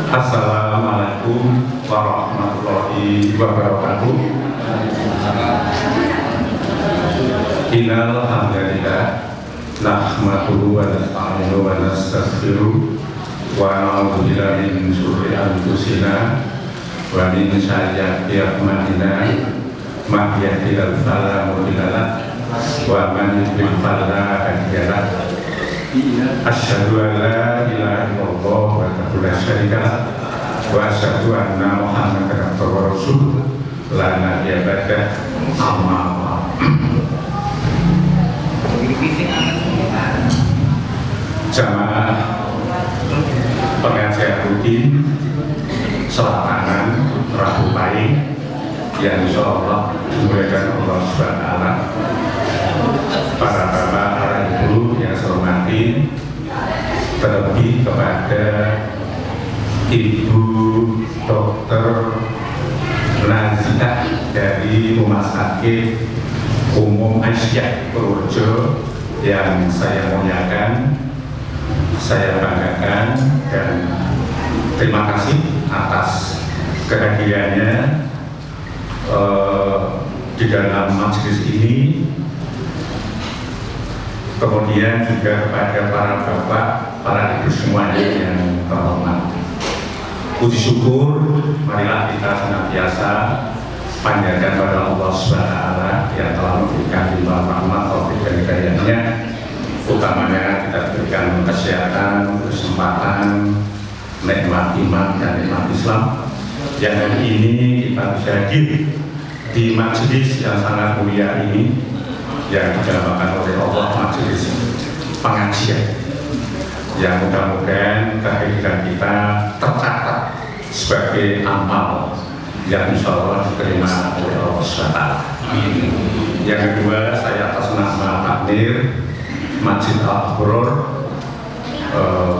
Assalamualaikum warahmatullahi wabarakatuh. Innal hamdalillah nahmaduhu wa nasta'inuhu wa nastaghfiruh wa na'udzu billahi min syururi anfusina wa min sayyiati a'malina may yahdihillahu fala mudilla lahu wa man yudlil fala hadiya lahu. Asyhadu an la ilaha illallah wahdahu la syarika lahu wa asyhadu anna Muhammadan abduhu wa rasuluh la nabiyya ba'dahu amma ba'du. Jamaah pengajian rutin Selatangan Rabu Pahing yang insyaallah dimuliakan Allah Subhanahu wa taala, para bapak, para ibu yang saya hormati, terlebih kepada Ibu Dokter Naziah dari Rumah Sakit Umum Aisyah Purworejo yang saya muliakan, saya banggakan, dan terima kasih atas kehadirannya di dalam majelis ini. Kemudian juga kepada para bapak, para ibu semuanya yang terhormat. Puji syukur, marilah kita senantiasa panjatkan pada Allah SWT yang telah memberikan limpahan rahmat, taufik dan hidayahnya. Utamanya kita berikan kesehatan, kesempatan, nikmat iman dan nikmat Islam, yang hari ini kita bisa hadir di majelis yang sangat mulia ini, yang dinamakan oleh Allah majelis pengajian, yang mudah-mudahan kehadiran kita tercatat sebagai amal yang insya Allah diterima oleh Allah SWT. Yang kedua, saya atas nama takmir Masjid Al-Abror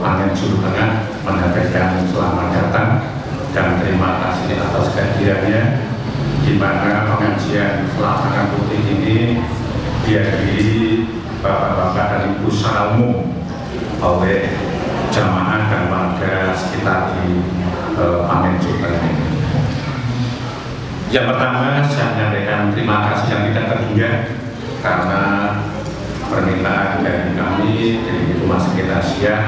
Angin Juru Tengah menyampaikan selamat datang dan terima kasih atas kehadirannya, di mana pengajian Selatangan rutin ini dihadiri bapak-bapak dan ibu secara umum oleh jamaah dan warga sekitar di Angin Juru Tengah ini. Yang pertama, saya menyampaikan terima kasih yang tidak terhingga karena permintaan dari kami dari Rumah Sakit Aisyah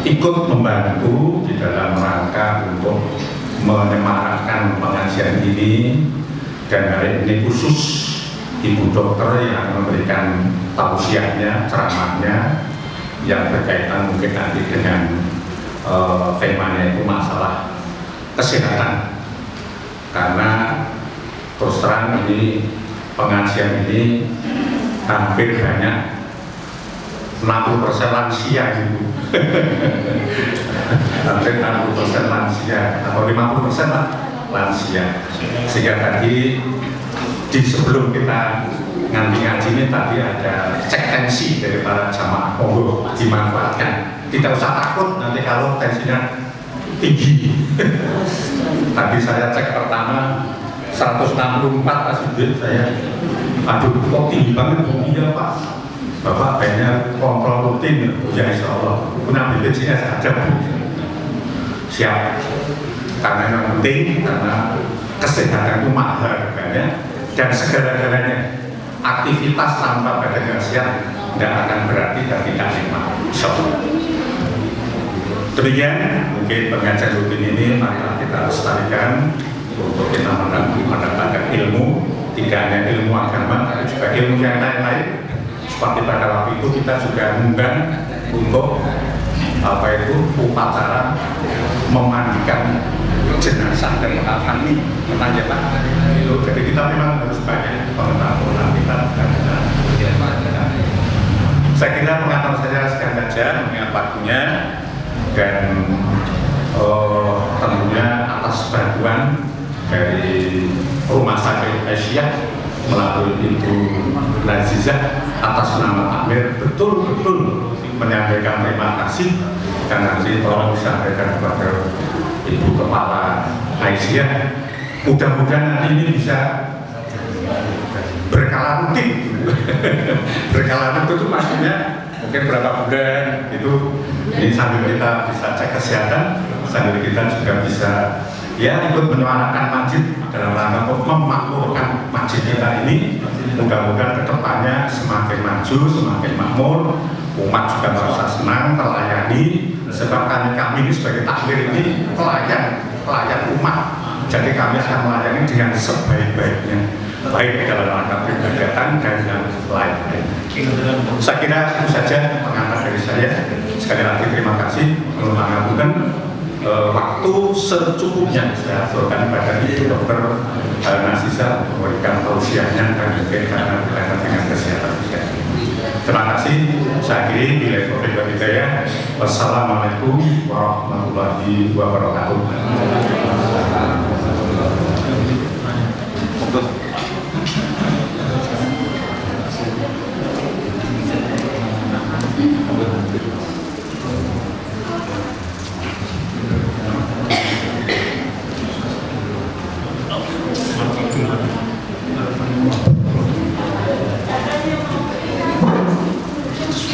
ikut membantu di dalam rangka untuk menyemarakkan pengajian ini, dan hari ini khusus Ibu Dokter yang memberikan tausiahnya, ceramahnya yang berkaitan mungkin nanti dengan temanya itu masalah kesehatan. Karena terus terang ini pengajian ini hampir banyak 60% lansia gitu. Hampir 60% lansia atau 50% lah lansia. Sehingga tadi di sebelum kita ngaji ini tadi ada cek tensi dari para jamaah, monggo dimanfaatkan. Tidak usah takut nanti kalau tensinya tinggi. Tadi saya cek pertama 164 Pak Sidit, saya aduh kok tinggi banget. Iya Pak, Bapak banyak kontrol rutin. Ya insya Allah punya BPJS ada siap, karena yang penting karena kesehatan itu mahal harganya, dan segala-galanya aktivitas tanpa badan yang sehat tidak akan berarti dan tidak nikmat insya Allah. Demikian mungkin pengajian rutin ini marilah kita lestarikan untuk kita mendapatkan ilmu, tidak hanya ilmu agama tapi juga ilmu yang lain-lain. Seperti pada waktu itu kita juga mengundang untuk upacara memandikan jenazah dan mengkafani menanyakan itu. Jadi kita memang harus banyak pengetahuan kita. Saya kira pengantar saya sekian saja mengingat waktunya, dan tentunya atas bantuan dari Rumah Sakit Aisyah melalui Ibu Naziah atas nama takmir betul-betul menyampaikan terima kasih, dan nanti tolong disampaikan kepada Ibu Kepala Aisyah. Mudah-mudahan nanti ini bisa berkala rutin. Berkala rutin itu maksudnya mungkin berapa bulan itu. Ini sambil kita bisa cek kesehatan, sambil kita juga bisa ya ikut menyuarakan masjid dalam rangka memakmurkan masjid kita ini. Mudah-mudahan kedepannya semakin maju, semakin makmur, umat juga merasa senang, terlayani. Sebab kami ini sebagai takmir ini pelayan umat. Jadi kami akan melayani dengan sebaik-baiknya, baik dalam rangka peribadatan dan yang lain-lain. Saya kira itu saja pengantar dari saya. Sekali lagi terima kasih. Mengaturkan waktu secukupnya saya aturkan pada Ibu Dokter Nasisa untuk memberikan tausiahnya dan mungkin karena berkaitan dengan kesehatan saya. Terima kasih. Saya akhiri bila taufiq wal hidayah. Wassalamualaikum warahmatullahi wabarakatuh.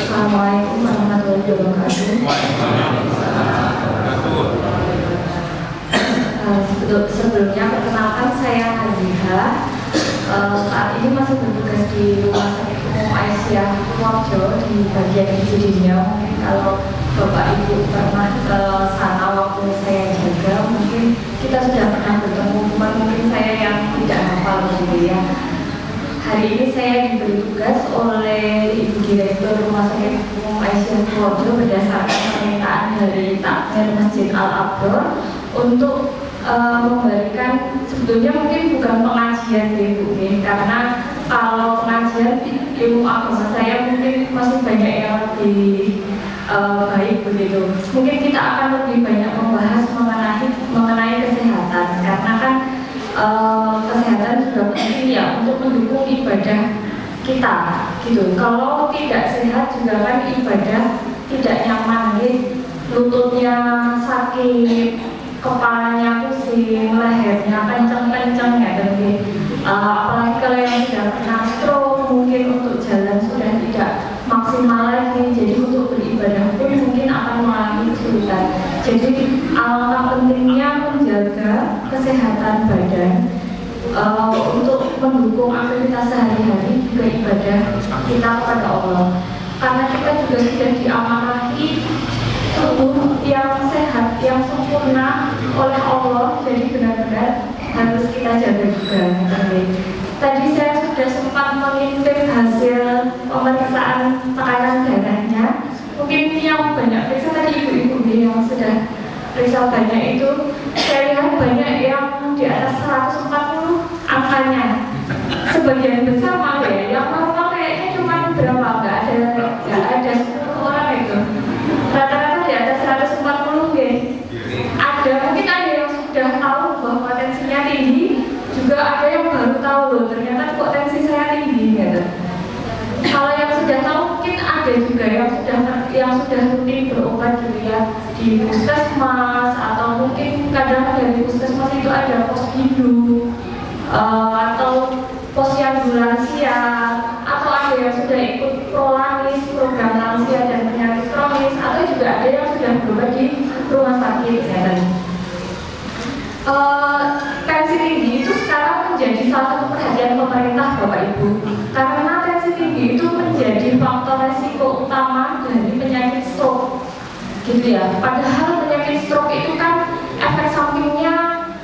Assalamualaikum warahmatullahi wabarakatuh. Sebelumnya perkenalkan saya Haziha. Saat ini masih bertugas di Rumah Sakit Umum Aisyah Purworejo di bagian IGD-nya. Mungkin kalau Bapak Ibu pernah ke sana waktu saya jaga, mungkin kita sudah pernah bertemu, cuma mungkin saya yang tidak hafal gitu ya. Hari ini saya diberi tugas oleh Ibu Direktur Rumah Sakit Umum Aisyah Purworejo berdasarkan permintaan dari Takmir Masjid Al-Abdor untuk memberikan, sebetulnya mungkin bukan pengajian ya Bu, karena kalau pengajian ilmu agama saya mungkin masih banyak yang lebih baik begitu. Mungkin kita akan lebih banyak membahas mengenai kesehatan, karena kan kesehatan juga penting ya untuk mendukung ibadah kita gitu. Kalau tidak sehat juga kan ibadah tidak nyaman gitu. Lututnya sakit, kepalanya pusing, lehernya kenceng-kenceng ya gitu. Apalagi kalau yang sudah kena stroke, mungkin untuk jalan sudah tidak maksimal lagi, jadi untuk beribadah pun mungkin akan mengalami kesulitan. Jadi alangkah pentingnya menjaga kesehatan badan untuk mendukung aktivitas sehari-hari juga ibadah kita kepada Allah. Karena kita juga sudah diamanahi tubuh yang sehat, yang sempurna oleh Allah, jadi benar-benar harus kita jaga juga. Tadi saya sudah sempat mengintip hasil pemeriksaan tekanan darahnya. Mungkin yang banyak periksa tadi ibu-ibu yang sudah periksa banyak itu, saya lihat banyak yang di atas 140 angkanya. Sebagian besar malah ya, yang normal kayaknya cuma berapa, nggak ada 10 orang itu. Rata-rata di atas 140 ya. Ada, mungkin ada yang sudah tahu bahwa tensinya tinggi, juga ada yang baru tahu loh ternyata kok tensi saya tinggi gitu. Kalau yang sudah tahu mungkin ada juga yang sudah rutin berobat gitu ya di puskesmas, atau mungkin kadang dari puskesmas itu ada pos bidu atau posyandu lansia, atau ada yang sudah ikut prolanis, program lansia dan penyakit kronis, atau juga ada yang sudah berobat di rumah sakit ya. Tensi tinggi itu sekarang menjadi salah satu perhatian pemerintah Bapak Ibu, karena tensi tinggi itu menjadi faktor resiko utama dari penyakit stroke gitu ya. Padahal penyakit stroke itu kan efek sampingnya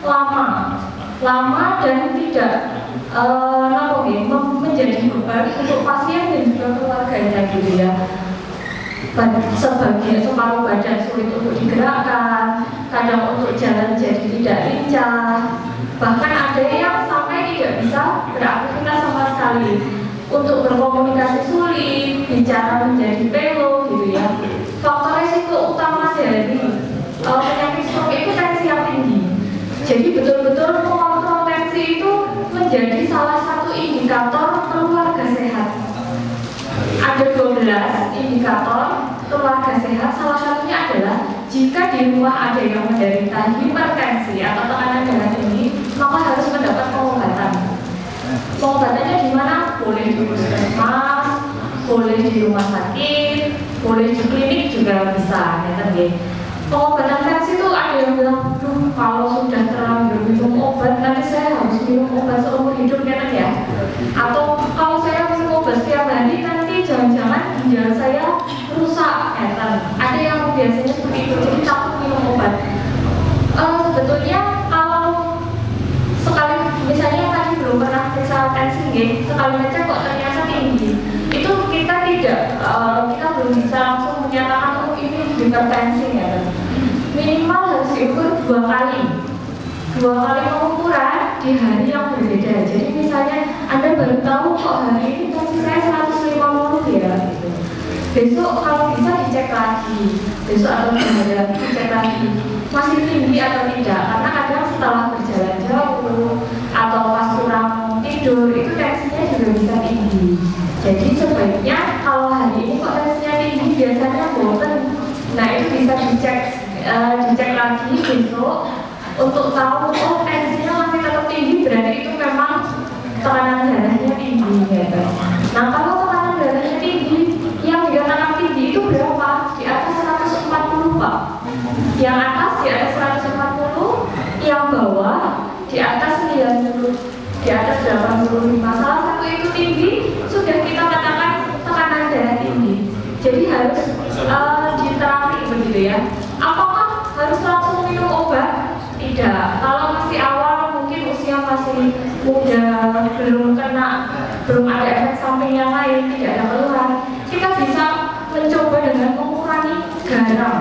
lama dan tidak menjadi beban untuk pasien dan juga keluarganya gitu ya. Sebagian separuh badan sulit untuk digerakkan, kadang untuk jalan jadi tidak lincah, bahkan ada yang sampai tidak bisa beraktivitas sama sekali, untuk berkomunikasi sulit, bicara menjadi pelo gitu ya. Faktor resiko utama dari penyakit stroke itu tensi yang tinggi. Jadi betul-betul mengontrol tensi itu menjadi salah satu indikator keluarga sehat. Ada 12 indikator keluarga sehat, salah satunya adalah jika di rumah ada yang menderita hipertensi atau tekanan darah tinggi, maka harus mendapat pengobatan. Pengobatannya di mana? Boleh di puskesmas, boleh di rumah sakit, boleh di klinik juga bisa, ya kan? Pengobatan tensi itu ada yang bilang, duh kalau sudah terlanjur minum obat nanti saya harus minum obat seumur hidup ya. Atau kalau saya minum obat setiap hari nanti jangan-jangan ginjal saya rusak ya kan. Ada yang biasanya seperti itu, jadi takut minum obat. Sebetulnya kalau sekali misalnya tadi belum pernah periksa tensi, sekali ngecek kok ternyata tinggi, itu kita belum bisa langsung menyatakan oh ini hipertensi ya kan. Minimal harus diukur dua kali pengukuran di hari yang berbeda. Jadi misalnya Anda baru tahu kok hari ini tensi saya 150 ya gitu. Besok kalau bisa dicek lagi, besok atau hari lagi dicek lagi masih tinggi atau tidak, karena kadang setelah berjalan jauh atau pas kurang tidur itu tensinya juga bisa tinggi. Jadi sebaiknya kalau hari ini kok tensinya tinggi biasanya boten, nah itu bisa dicek lagi besok untuk tahu oh tensinya masih tetap tinggi, berarti itu memang tekanan darahnya tinggi ya kan. Nah kalau tekanan darahnya tinggi, yang dikatakan tinggi itu berapa? Di atas 140 Pak. Yang atas di atas 140, yang bawah di atas 90, di atas 85. Salah satu itu tinggi, sudah kita katakan tekanan darah tinggi. Jadi harus diterapi begitu ya. Apakah harus langsung minum obat? Tidak. Kalau masih awal, mungkin usia masih muda, belum ada efek samping yang lain, tidak ada keluhan, kita bisa mencoba dengan mengurangi garam.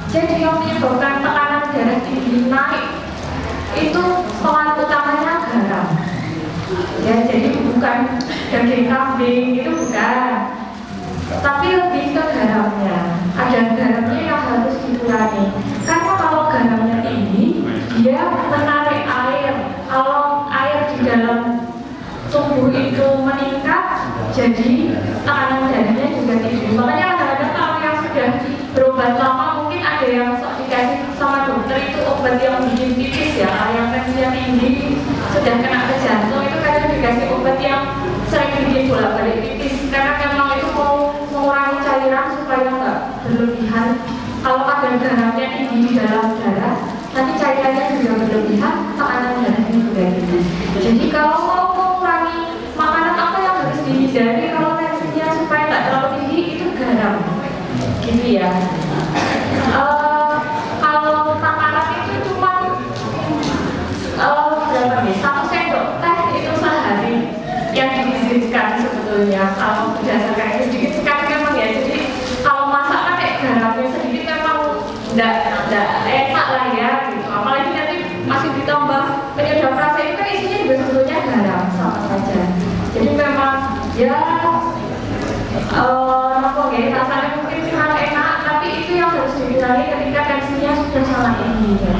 Jadi yang menyebabkan tekanan darah tinggi naik itu pengaruh utamanya garam. Ya, jadi bukan daging kambing, itu bukan, tapi lebih ke garamnya. Ada garamnya yang harus dikurangi. Karena kalau garamnya tinggi, dia menarik air. Kalau air di dalam tubuh itu meningkat, jadi tekanan darahnya juga tinggi. Makanya kadang-kadang kalau yang sudah berobat lama, mungkin ada yang dikasih sama dokter itu obat yang bikin tipis ya. Yang tensinya tinggi, sudah kena ke jantung, itu kadang dikasih obat yang sering bikin bolak-balik tipis. Karena memang itu mau mengurangi cairan supaya nggak berlebihan. Kalau kadar garamnya tinggi di dalam darah, nanti cairannya juga berlebihan, tekanan darahnya juga tinggi. Jadi kalau mau mengurangi makanan apa yang harus dihindari kalau tensinya supaya nggak terlalu tinggi, itu garam, gitu ya. Kalau takaran itu cuma berapa nih? 1 sendok teh itu sehari yang diizinkan sebetulnya. Kalau berdasarkan itu sedikit sekali memang ya. Jadi kalau masak kan garamnya sedikit memang enggak enak lah ya gitu. Apalagi nanti masih ditambah penyedap rasa, itu kan isinya juga sebetulnya garam sama saja. Jadi memang ya rasanya mungkin kurang enak, tapi itu yang harus dikurangi ketika tensinya sudah sangat tinggi ya.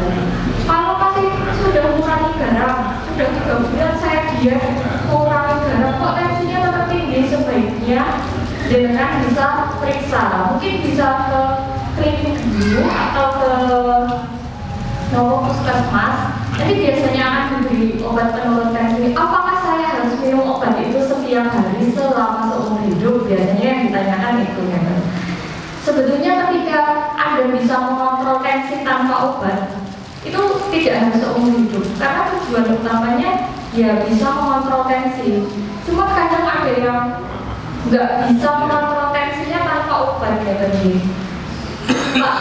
Kalau masih sudah mengurangi garam, sudah 3 bulan saya diet mengurangi garam kok tensinya tetap tinggi, sebaiknya dengan bisa periksa, mungkin bisa ke klinik dulu atau ke puskesmas. Nanti biasanya akan diberi obat penurun tensi. Apakah saya harus minum obat itu setiap hari selama seumur hidup? Biasanya yang ditanyakan itu ya. Sebetulnya ketika Anda bisa mengontrol tensi tanpa obat, itu tidak harus seumur hidup, karena tujuan utamanya ya bisa mengontrol tensi. Cuma kadang ada yang nggak bisa mengontrol tensinya tanpa obat ya tadi. Pak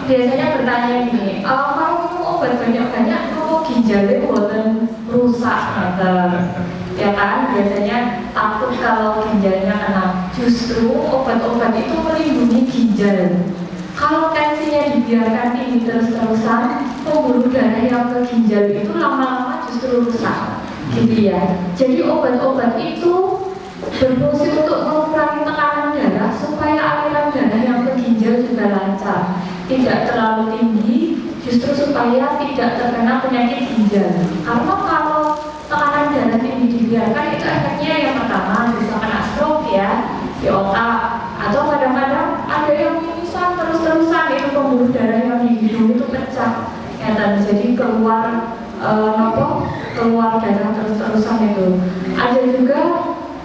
biasanya bertanya gini, kalau minum obat banyak-banyak, kok ginjalnya buatan rusak ya kan? Biasanya takut kalau ginjalnya kena. Justru obat-obat itu melindungi ginjal. Kalau tensinya dibiarkan tinggi terus-terusan, pembuluh darah yang ke ginjal itu lama-lama justru rusak, gitu ya. Jadi obat-obat itu berfungsi untuk mengurangi tekanan darah supaya aliran darah yang ke ginjal juga lancar, tidak terlalu tinggi, justru supaya tidak terkena penyakit ginjal. Karena kalau tekanan darah tinggi dibiarkan, itu efeknya yang pertama bisa kena stroke ya di otak, atau kadang-kadang ada yang mimisan terus-terusan, itu pembuluh darah yang di hidung itu pecah ya, dan jadi keluar darah terus-terusan itu. Ada juga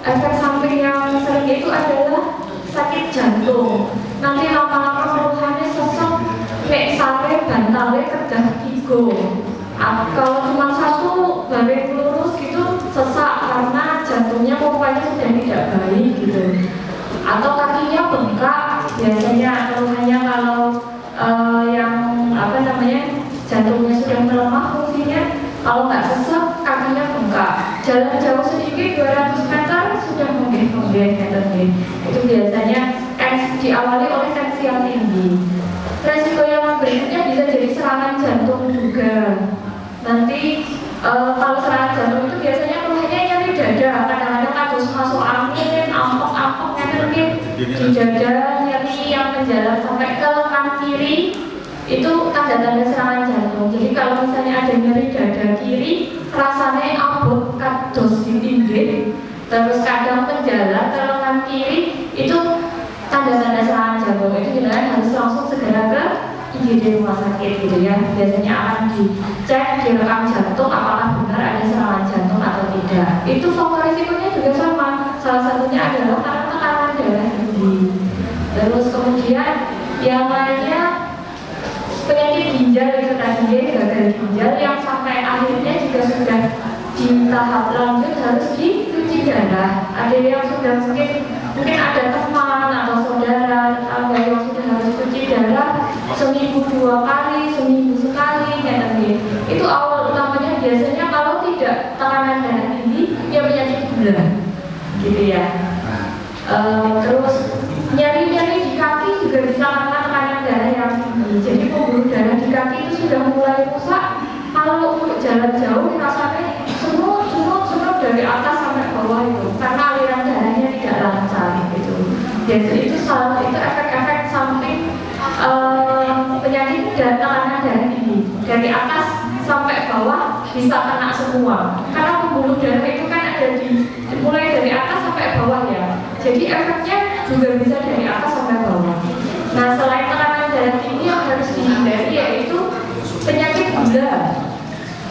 efek samping yang sering itu adalah sakit jantung. nanti lama-lama keluhannya sesek, nek sare bantale kedah 3. Kalau cuma 1 baring lurus gitu sesak karena jantungnya pompanya sudah tidak baik gitu, atau kakinya bengkak. Biasanya keluhannya kalau yang apa namanya jantungnya sudah melemah fungsinya, kalau nggak sesek kakinya bengkak, jalan jauh sedikit 200 meter sudah menggeh-menggeh gitu. Itu biasanya diawali oleh tensi yang tinggi. Resiko yang berikutnya bisa jadi serangan jantung juga. Nanti kalau serangan jantung itu biasanya keluhannya nyeri dada, kadang-kadang kados masuk angin, ampok-ampok nyeri di dada, nyeri yang menjalar sampai ke lengan kiri, itu tanda-tanda serangan jantung. Jadi kalau misalnya ada nyeri dada kiri, rasanya ampok kados ditinggih, terus kadang menjalar ke lengan kiri, itu tanda-tanda serangan jantung. Itu kita harus langsung segera ke IGD rumah sakit gitu ya. Biasanya akan dicek, direkam jantung apakah benar ada serangan jantung atau tidak. Itu faktor risikonya juga sama. Salah satunya adalah karena tekanan darah tinggi. Terus kemudian yang lainnya penyakit ginjal itu tadi, gagal ginjal yang sampai akhirnya juga sudah di tahap lanjut harus dicuci darah. Ada yang sudah mungkin ada teman atau saudara tetangga yang sudah harus cuci darah seminggu 2 kali, seminggu sekali, gitu. Itu awal utamanya biasanya kalau tidak tekanan darah tinggi, ya penyakit gula, gitu ya. Terus nyeri-nyeri di kaki juga bisa karena tekanan darah yang tinggi. Jadi pembuluh darah di kaki itu sudah mulai rusak. Kalau untuk jalan jauh rasanya semut dari atas sampai bawah itu karena aliran darahnya tidak lancar gitu. Jadi itu salah itu efek-efek samping penyakit dan tekanan darah tinggi. Dari atas sampai bawah bisa kena semua. Karena pembuluh darah itu kan ada mulai dari atas sampai bawah ya. Jadi efeknya juga bisa dari atas sampai bawah. Nah, selain tekanan darah tinggi yang harus dihindari yaitu penyakit gula.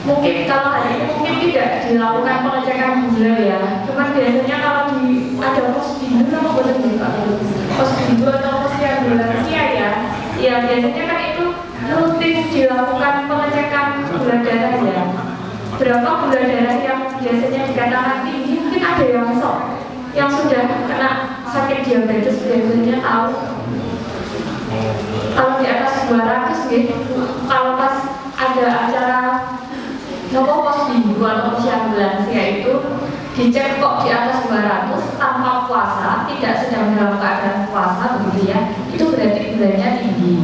Mungkin kalau hari ini mungkin tidak dilakukan pengecekan gula ya. Cuman biasanya kalau ada posbindu atau boleh buka posbindu atau posyandulansia ya. Ya biasanya kan itu rutin dilakukan pengecekan gula darah ya. Berapa gula darah yang biasanya dikatakan tinggi, mungkin ada yang sok yang sudah kena sakit diabetes biasanya tahu. Kalau di atas 200 gitu, kalau pas ada acara posbindu atau posyandulansia itu dicek kok di atas 200 tanpa puasa, tidak sedang dalam keadaan puasa begitu ya, itu berarti gulanya tinggi.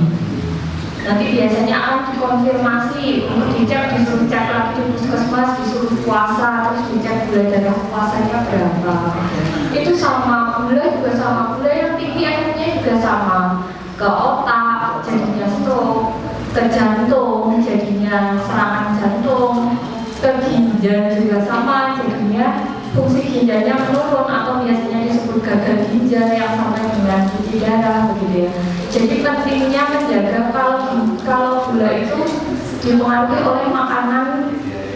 Nanti biasanya akan dikonfirmasi untuk dicek, disuruh cek lagi di puskesmas, disuruh puasa, terus dicek gula darah puasanya berapa. Itu sama, gula juga sama, gula yang tinggi efeknya juga sama ke otak jadinya stroke, ke jantung jadinya serangan jantung, ke ginjal juga sama jadinya fungsi ginjalnya menurun atau biasanya disebut gagal ginjal yang sampai dengan cuci darah begitu ya. Jadi pentingnya menjaga kalau gula itu dipengaruhi oleh makanan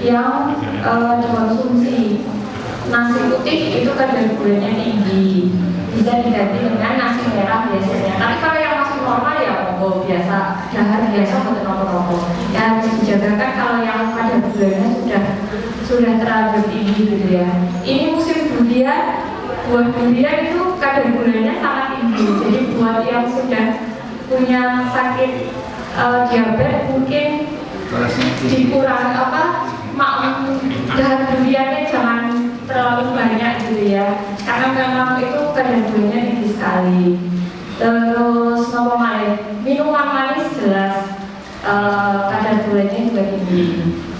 yang dikonsumsi. Nasi putih itu kadar gulanya tinggi, bisa diganti dengan nasi merah biasanya. Tapi kalau yang masih normal ya monggo biasa, dahar biasa buat rokok-rokok. Ya harus dijagakan kalau yang kadar gulanya sudah terlalu tinggi gitu ya. Ini musim durian, buah durian itu kadar gulanya sangat tinggi. Jadi buat yang sudah punya sakit diabetes mungkin dikurangi dahar duriannya jangan terlalu banyak gitu ya, karena memang itu kadar gulanya tinggi sekali. Terus minuman manis jelas kadar gulanya juga tinggi.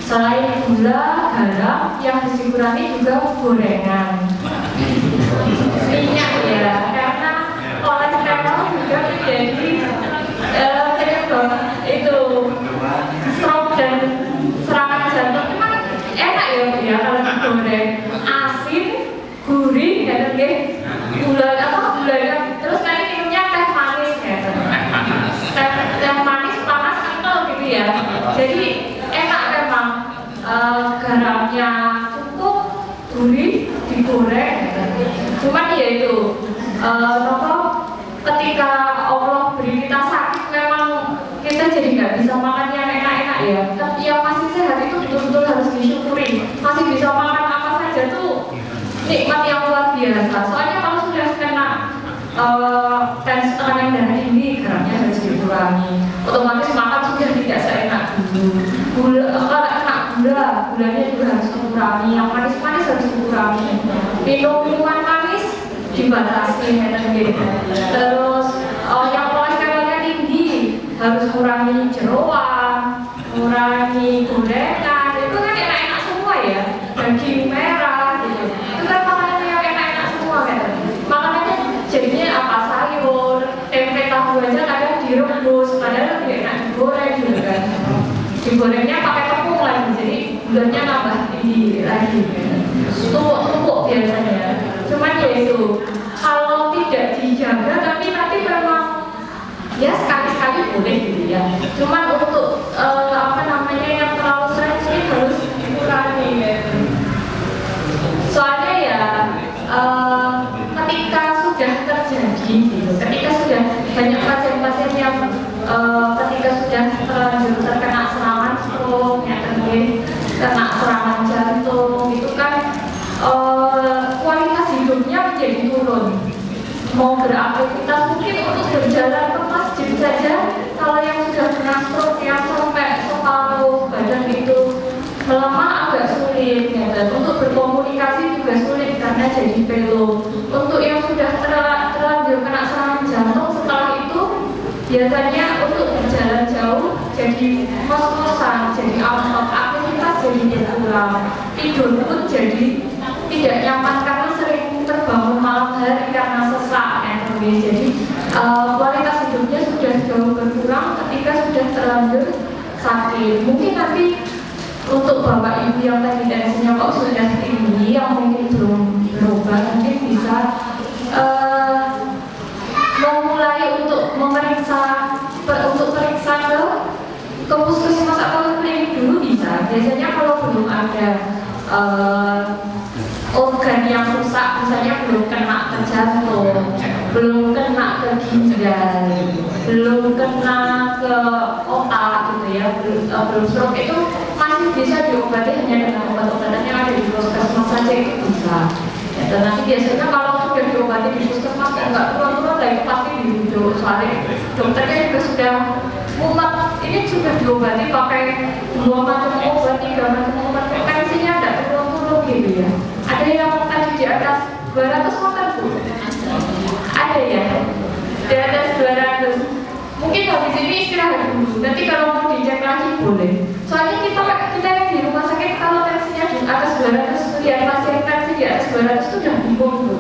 Selain gula, garam yang harus dikurangi juga gorengan, minyak ya, karena kolesterol juga menjadi penyebab itu stroke dan serangan jantung. Memang enak ya kalau digoreng, asin, gurih, gulanya, terus nanti minumnya teh manis ya, teh manis panas kental gitu ya. Jadi enak memang, garamnya cukup, gurih, digoreng. Cuman ya itu, ketika Allah bisa makan yang enak-enak ya. Tapi yang masih sehat itu betul-betul harus disyukuri. Masih bisa makan apa saja tuh nikmat yang luar biasa. Soalnya kalau sudah kena tekanan darah tinggi, geraknya harus dikurangi. Otomatis makan sudah tidak seenak dulu. Kalau kena gulanya juga harus dikurangi. Yang manis-manis harus dikurangi. Minum minuman manis dibatasi, terus yang kolesterolnya tinggi harus kurangi jeroan, kurangi gorengan. Itu kan enak-enak semua ya, daging merah gitu. Itu kan makanan yang enak-enak semua kan. Makanannya jadinya apa, sayur, tempe tahu aja kadang direbus, padahal lebih enak digoreng gitu kan. Digorengnya pakai tepung lagi, jadi gulanya nambah tinggi lagi. Tumpuk biasanya. Cuman ya itu, kalau tidak dijaga tapi nanti memang ya sekali-sekali boleh gitu ya. Cuman untuk yang terlalu sering sih harus dikurangi gitu. Soalnya ya ketika sudah terjadi gitu, ketika sudah banyak pasien-pasien yang ketika sudah terlanjur terkena serangan stroke, kena serangan jantung, itu kan kualitas hidupnya menjadi turun. Mau beraktivitas mungkin untuk berjalan ke masjid saja, kalau yang sudah kena stroke yang sampai separuh badan itu melemah agak sulit ya. Untuk berkomunikasi juga sulit karena jadi pelo. Untuk yang sudah terlanjur kena serangan jantung, setelah itu biasanya untuk berjalan jauh jadi ngos-ngosan, jadi angkot, aktivitas jadi berkurang, tidur pun jadi tidak nyaman karena sering terbangun malam hari karena sesak jadi kualitas hidupnya sudah jauh berkurang ketika sudah terlanjur sakit. Mungkin nanti untuk bapak ibu yang tadi tensinya kok sudah tinggi, yang mungkin belum berubah, mungkin bisa memulai untuk memeriksa, untuk periksa ke puskesmas atau klinik dulu bisa. Biasanya kalau belum ada organ yang rusak, misalnya belum kena ke jantung, belum kena ke ginjal, belum kena ke otak gitu ya, belum stroke, itu masih bisa diobati hanya dengan obat-obatan yang ada di puskesmas saja, itu bisa. Ya, dan nanti biasanya kalau sudah diobati di puskesmas nggak turun-turun, itu pasti dirujuk. Soalnya dokternya juga sudah mumet, ini sudah diobati pakai 2 macam obat, 3 macam obat, tensinya nggak turun-turun gitu ya. Ada yang tadi di atas 200 makan Bu? Ada ya? Di atas 200. Mungkin habis ini istirahat dulu. Nanti kalau mau dicek lagi boleh. Soalnya kita yang di rumah sakit kalau tensinya di atas 200, lihat pasien tensi di atas 200 itu udah bingung Bu.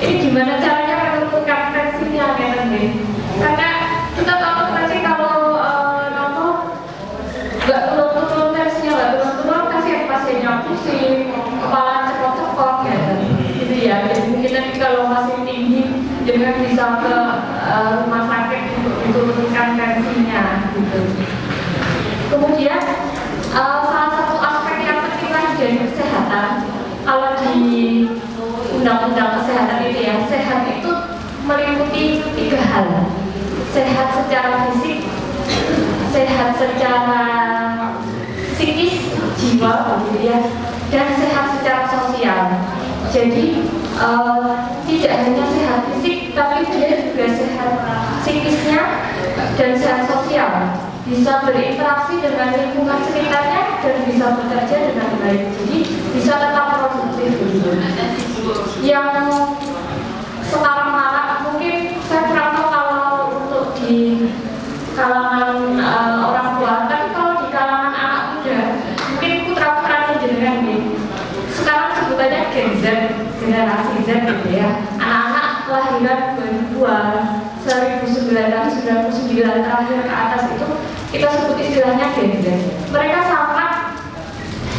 Ini gimana caranya menentukan tensinya nih? Karena kita takut nanti kalau nggak turun-turun tensinya, nggak turun-turun pasiennya pusing, kepala cepot-cepot gitu ya. Jadi mungkin nanti kalau masih tinggi jangan bisa ke rumah sakit untuk diturunkan tensinya gitu. Kemudian salah satu aspek yang penting lagi dari kesehatan, kalau di undang-undang kesehatan itu ya, sehat itu meliputi 3 hal. Sehat secara fisik, sehat secara psikis, jiwa gitu ya, dan sehat secara sosial. Jadi tidak hanya sehat fisik, tapi dia juga sehat psikisnya dan sehat sosial, bisa berinteraksi dengan lingkungan sekitarnya dan bisa bekerja dengan baik, jadi bisa tetap produktif gitu. Yang sekarang marak mungkin saya kurang tahu kalau untuk di kalangan orang tua, tapi kalau di kalangan anak muda mungkin putra-putra jenengan nih, sekarang sebutannya Gen Z, generasi Z gitu ya, anak-anak kelahiran 2000-an, 1999 terakhir ke atas itu kita sebut istilahnya Gen Z. Mereka sangat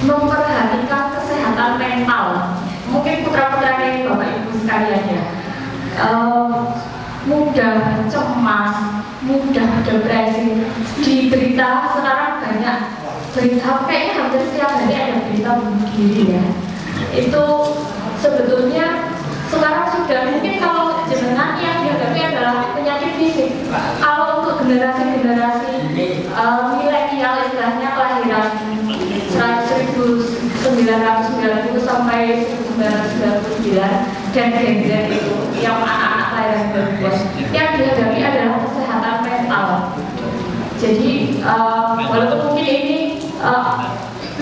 memperhatikan kesehatan mental. Mungkin putra-putra ini bapak ibu sekalian ya, mudah cemas, mudah depresi. Di berita sekarang banyak berita, kayaknya hampir setiap hari ada berita bunuh diri ya. Itu sebetulnya sekarang sudah, mungkin kalau jenengan yang dihadapi adalah penyakit fisik. Kalau untuk generasi-generasi milenial istilahnya kelahiran 1990 sampai 1999 dan Gen Z itu yang anak-anak kelahiran 2000 yang dihadapi adalah kesehatan mental. Jadi walaupun mungkin ini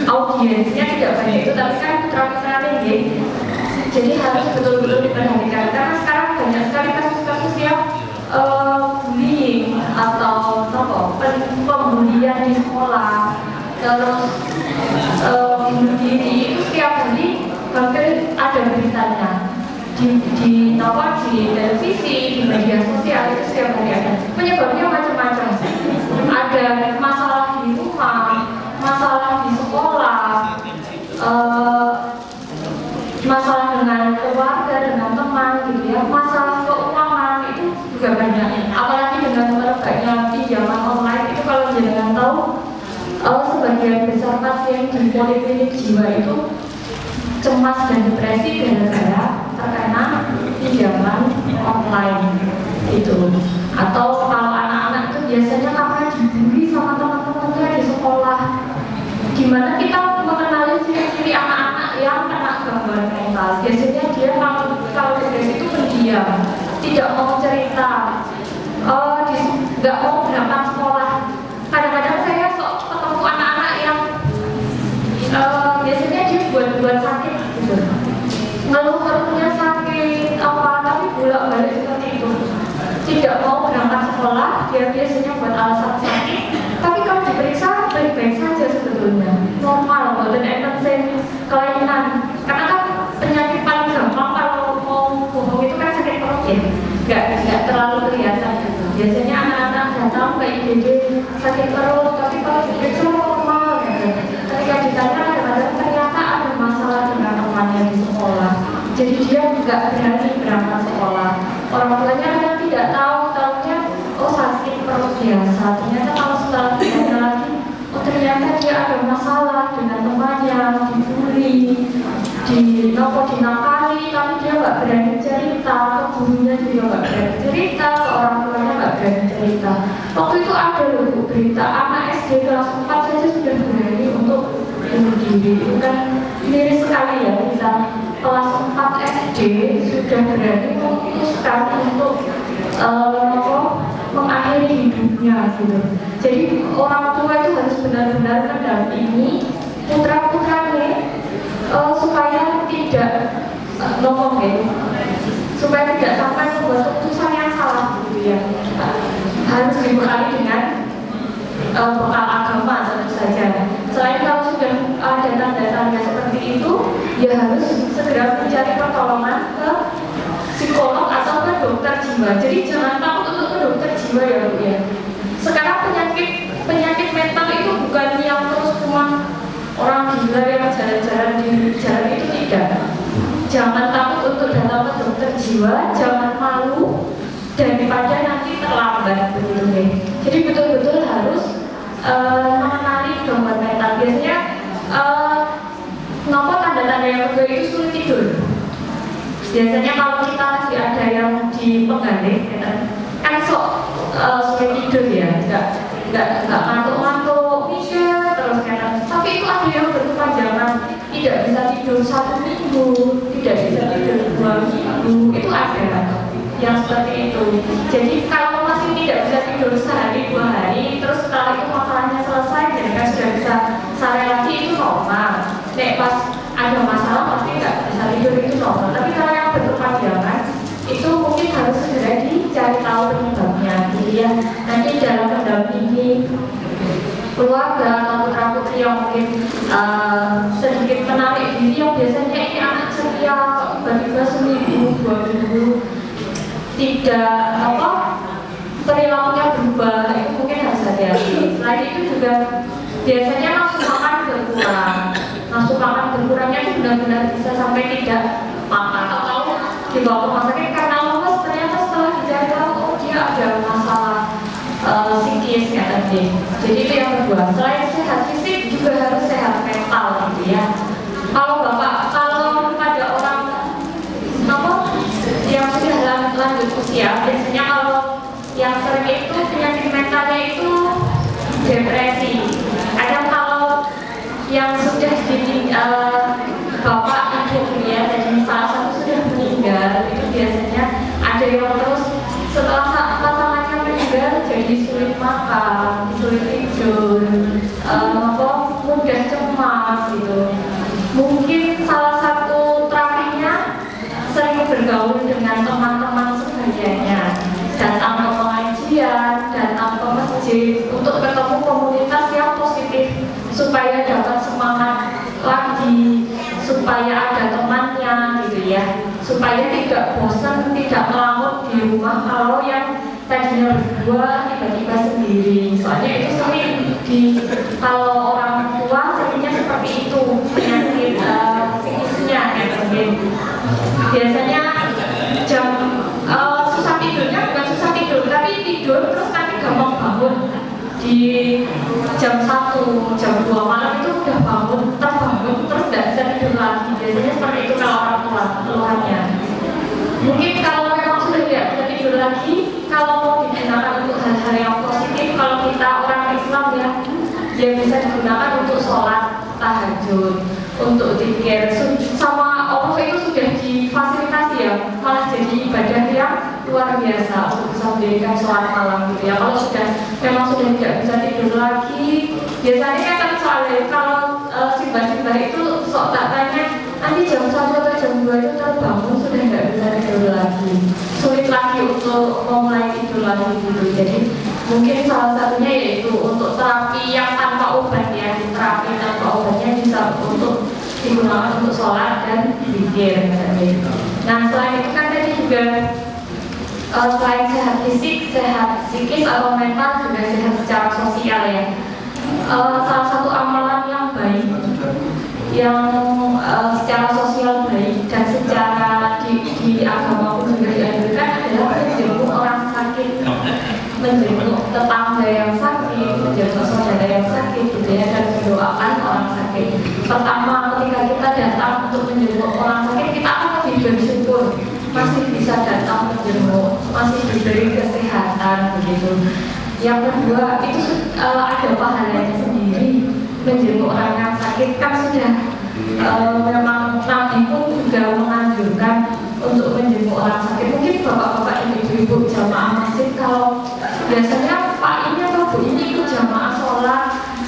audiensnya tidak banyak itu, tapi kan putra-putra tinggi, jadi harus betul-betul diperhatikan karena sekarang banyak sekali kasus-kasus yang bullying atau pembulian di sekolah, terus bunuh diri itu setiap hari hampir ada beritanya di televisi, di media sosial itu setiap hari ada. Penyebabnya macam-macam. Ada masalah di rumah, masalah di sekolah, masalah dengan keluarga, dengan teman, gitu ya. Masalah keuangan itu juga banyak. Apalagi dengan merebaknya pinjaman online itu, kalau jangan tahu, sebagian besar pasien di poliklinik jiwa itu cemas dan depresi gara-gara terkena pinjaman online itu. Atau kalau anak-anak itu biasanya karena dibully sama teman-temannya di sekolah, dimana kita mengenali ciri-ciri anak-anak yang kena gangguan mental. Biasanya dia kalau depresi itu pendiam, tidak mau cerita, nggak mau berangkat sekolah. Kadang-kadang saya ketemu anak-anak yang biasanya dia buat sakit gitu, ngeluh perutnya sakit tapi bolak-balik seperti itu, tidak mau berangkat sekolah. Dia biasanya buat alasan sakit, tapi kalau diperiksa baik-baik saja sebetulnya, normal, boten enten kelainan. Karena kan penyakit paling gampang kalau mau bohong itu kan sakit perut ya, nggak terlalu kelihatan gitu. Biasanya anak-anak datang ke IGD sakit perut, tapi kalau diperiksa normal gitu. Ketika ditanya kadang-kadang ternyata ada masalah dengan temannya di sekolah, jadi dia nggak berani berangkat sekolah. Orang tuanya kadang tidak tahu, taunya sakit perut biasa. Ternyata kalau setelah ditanya lagi, ternyata dia ada masalah dengan temannya, dibully, dinakali, tapi dia nggak berani cerita, ke gurunya juga nggak berani cerita, ke orang tuanya nggak berani cerita. Waktu itu ada loh Bu, berita anak SD kelas 4 saja sudah berani untuk bunuh diri. Itu kan miris sekali ya, bisa kelas 4 SD sudah berani memutuskan untuk mengakhiri hidupnya gitu. Jadi orang tua itu harus benar-benar mendampingi putra-putranya supaya tidak supaya tidak sampai membuat keputusan yang salah gitu ya. Harus dibekali dengan bekal agama tentu saja. Selain kalau sudah ada tanda-tanda seperti itu, ya harus segera mencari pertolongan ke psikolog atau ke dokter jiwa. Jadi jangan takut untuk ke dokter jiwa ya Bu ya. Sekarang penyakit mental itu bukan yang terus cuma orang gila yang jalan-jalan di jalan itu, tidak. Jangan takut untuk datang ke dokter jiwa, jangan malu daripada nanti terlambat begitu deh. Jadi betul-betul harus mengenali gangguan mental. Biasanya tanda-tanda yang kedua itu sulit tidur. Biasanya kalau kita lagi ada yang di penggaling, kan sulit tidur ya, nggak ngantuk-ngantuk, mikir terus tapi itu ada yang berkepanjangan, tidak bisa tidur 1 minggu, tidak bisa tidur 2 minggu, itu ada yang seperti itu. Jadi kalau masih tidak bisa tidur sehari 2 hari, terus setelah itu masalahnya selesai, jadi kan sudah bisa sehari lagi, itu normal. Nek pas ada masalah pasti nggak bisa tidur, itu normal. Tapi kalau yang berkepanjangan itu mungkin harus segera dicari tahu penyebabnya, gitu ya. Nanti dalam mendampingi keluarga atau putra-putri yang mungkin sedikit menarik diri, yang biasanya ini anak ceria, tiba-tiba seminggu 2 minggu tidak perilakunya berubah, itu mungkin harus hati-hati. Selain itu juga biasanya nafsu makan berkurang. Nafsu makan berkurangnya itu benar-benar bisa sampai tidak makan atau dibawa ke rumah sakit karena lemas. Ternyata setelah dicari tahu dia ada masalah psikis ya tadi. Jadi itu yang kedua. Selain sehat fisik juga harus sehat mental gitu ya. Kalau pada orang yang sudah lanjut usia, biasanya kalau yang sering itu penyakit mentalnya itu untuk ketemu komunitas yang positif supaya dapat semangat lagi, supaya ada temannya gitu ya, supaya tidak bosan, tidak melamun di rumah kalau yang tadinya berdua tiba-tiba sendiri. Soalnya itu sering kalau orang tua seringnya seperti itu, penyakit psikisnya biasanya jam susah tidurnya, bukan susah tidur tapi tidur terus nanti gampang bangun di jam 1, jam 2 malam itu udah terbangun terus tidak bisa tidur lagi. Biasanya seperti itu kalau orang tua keluhannya. Mungkin kalau memang sudah tidak bisa tidur lagi, kalau mau digunakan untuk hal-hal yang positif, kalau kita orang Islam ya, dia bisa digunakan untuk sholat tahajud, untuk zikir, sama Allah itu sudah difasilitasi ya, malah jadi ibadah yang luar biasa untuk bisa mendirikan sholat malam gitu ya. Kalau memang sudah tidak bisa tidur lagi, biasanya kan soalnya kalau simbah-simbah itu sok tak tanya nanti jam 1 atau jam 2 itu terbangun sudah tidak bisa tidur lagi, sulit lagi untuk memulai tidur lagi gitu. Jadi mungkin salah satunya yaitu untuk terapi yang tanpa obat ya, terapi tanpa obatnya bisa untuk digunakan untuk sholat dan zikir. Nah selain itu kan tadi juga selain sehat fisik, sehat psikis atau mental juga sehat secara sosial ya. Salah satu amalan yang baik, yang secara sosial baik dan secara di agama pun juga dianjurkan adalah menjenguk orang sakit, menjenguk tetangga yang sakit, menjenguk saudara yang sakit gitu ya, dan mendoakan orang sakit. Pertama ketika kita datang untuk menjenguk orang sakit, kita akan lebih bersyukur masih bisa datang menjenguk, masih diberi kesehatan begitu. Yang kedua itu ada pahalanya sendiri. Menjenguk orang yang sakit kan sudah memang Nabi pun juga menganjurkan untuk menjenguk orang sakit. Mungkin bapak-bapak dan ibu-ibu jamaah masjid kalau biasanya Pak ini atau Bu ini ikut jamaah sholat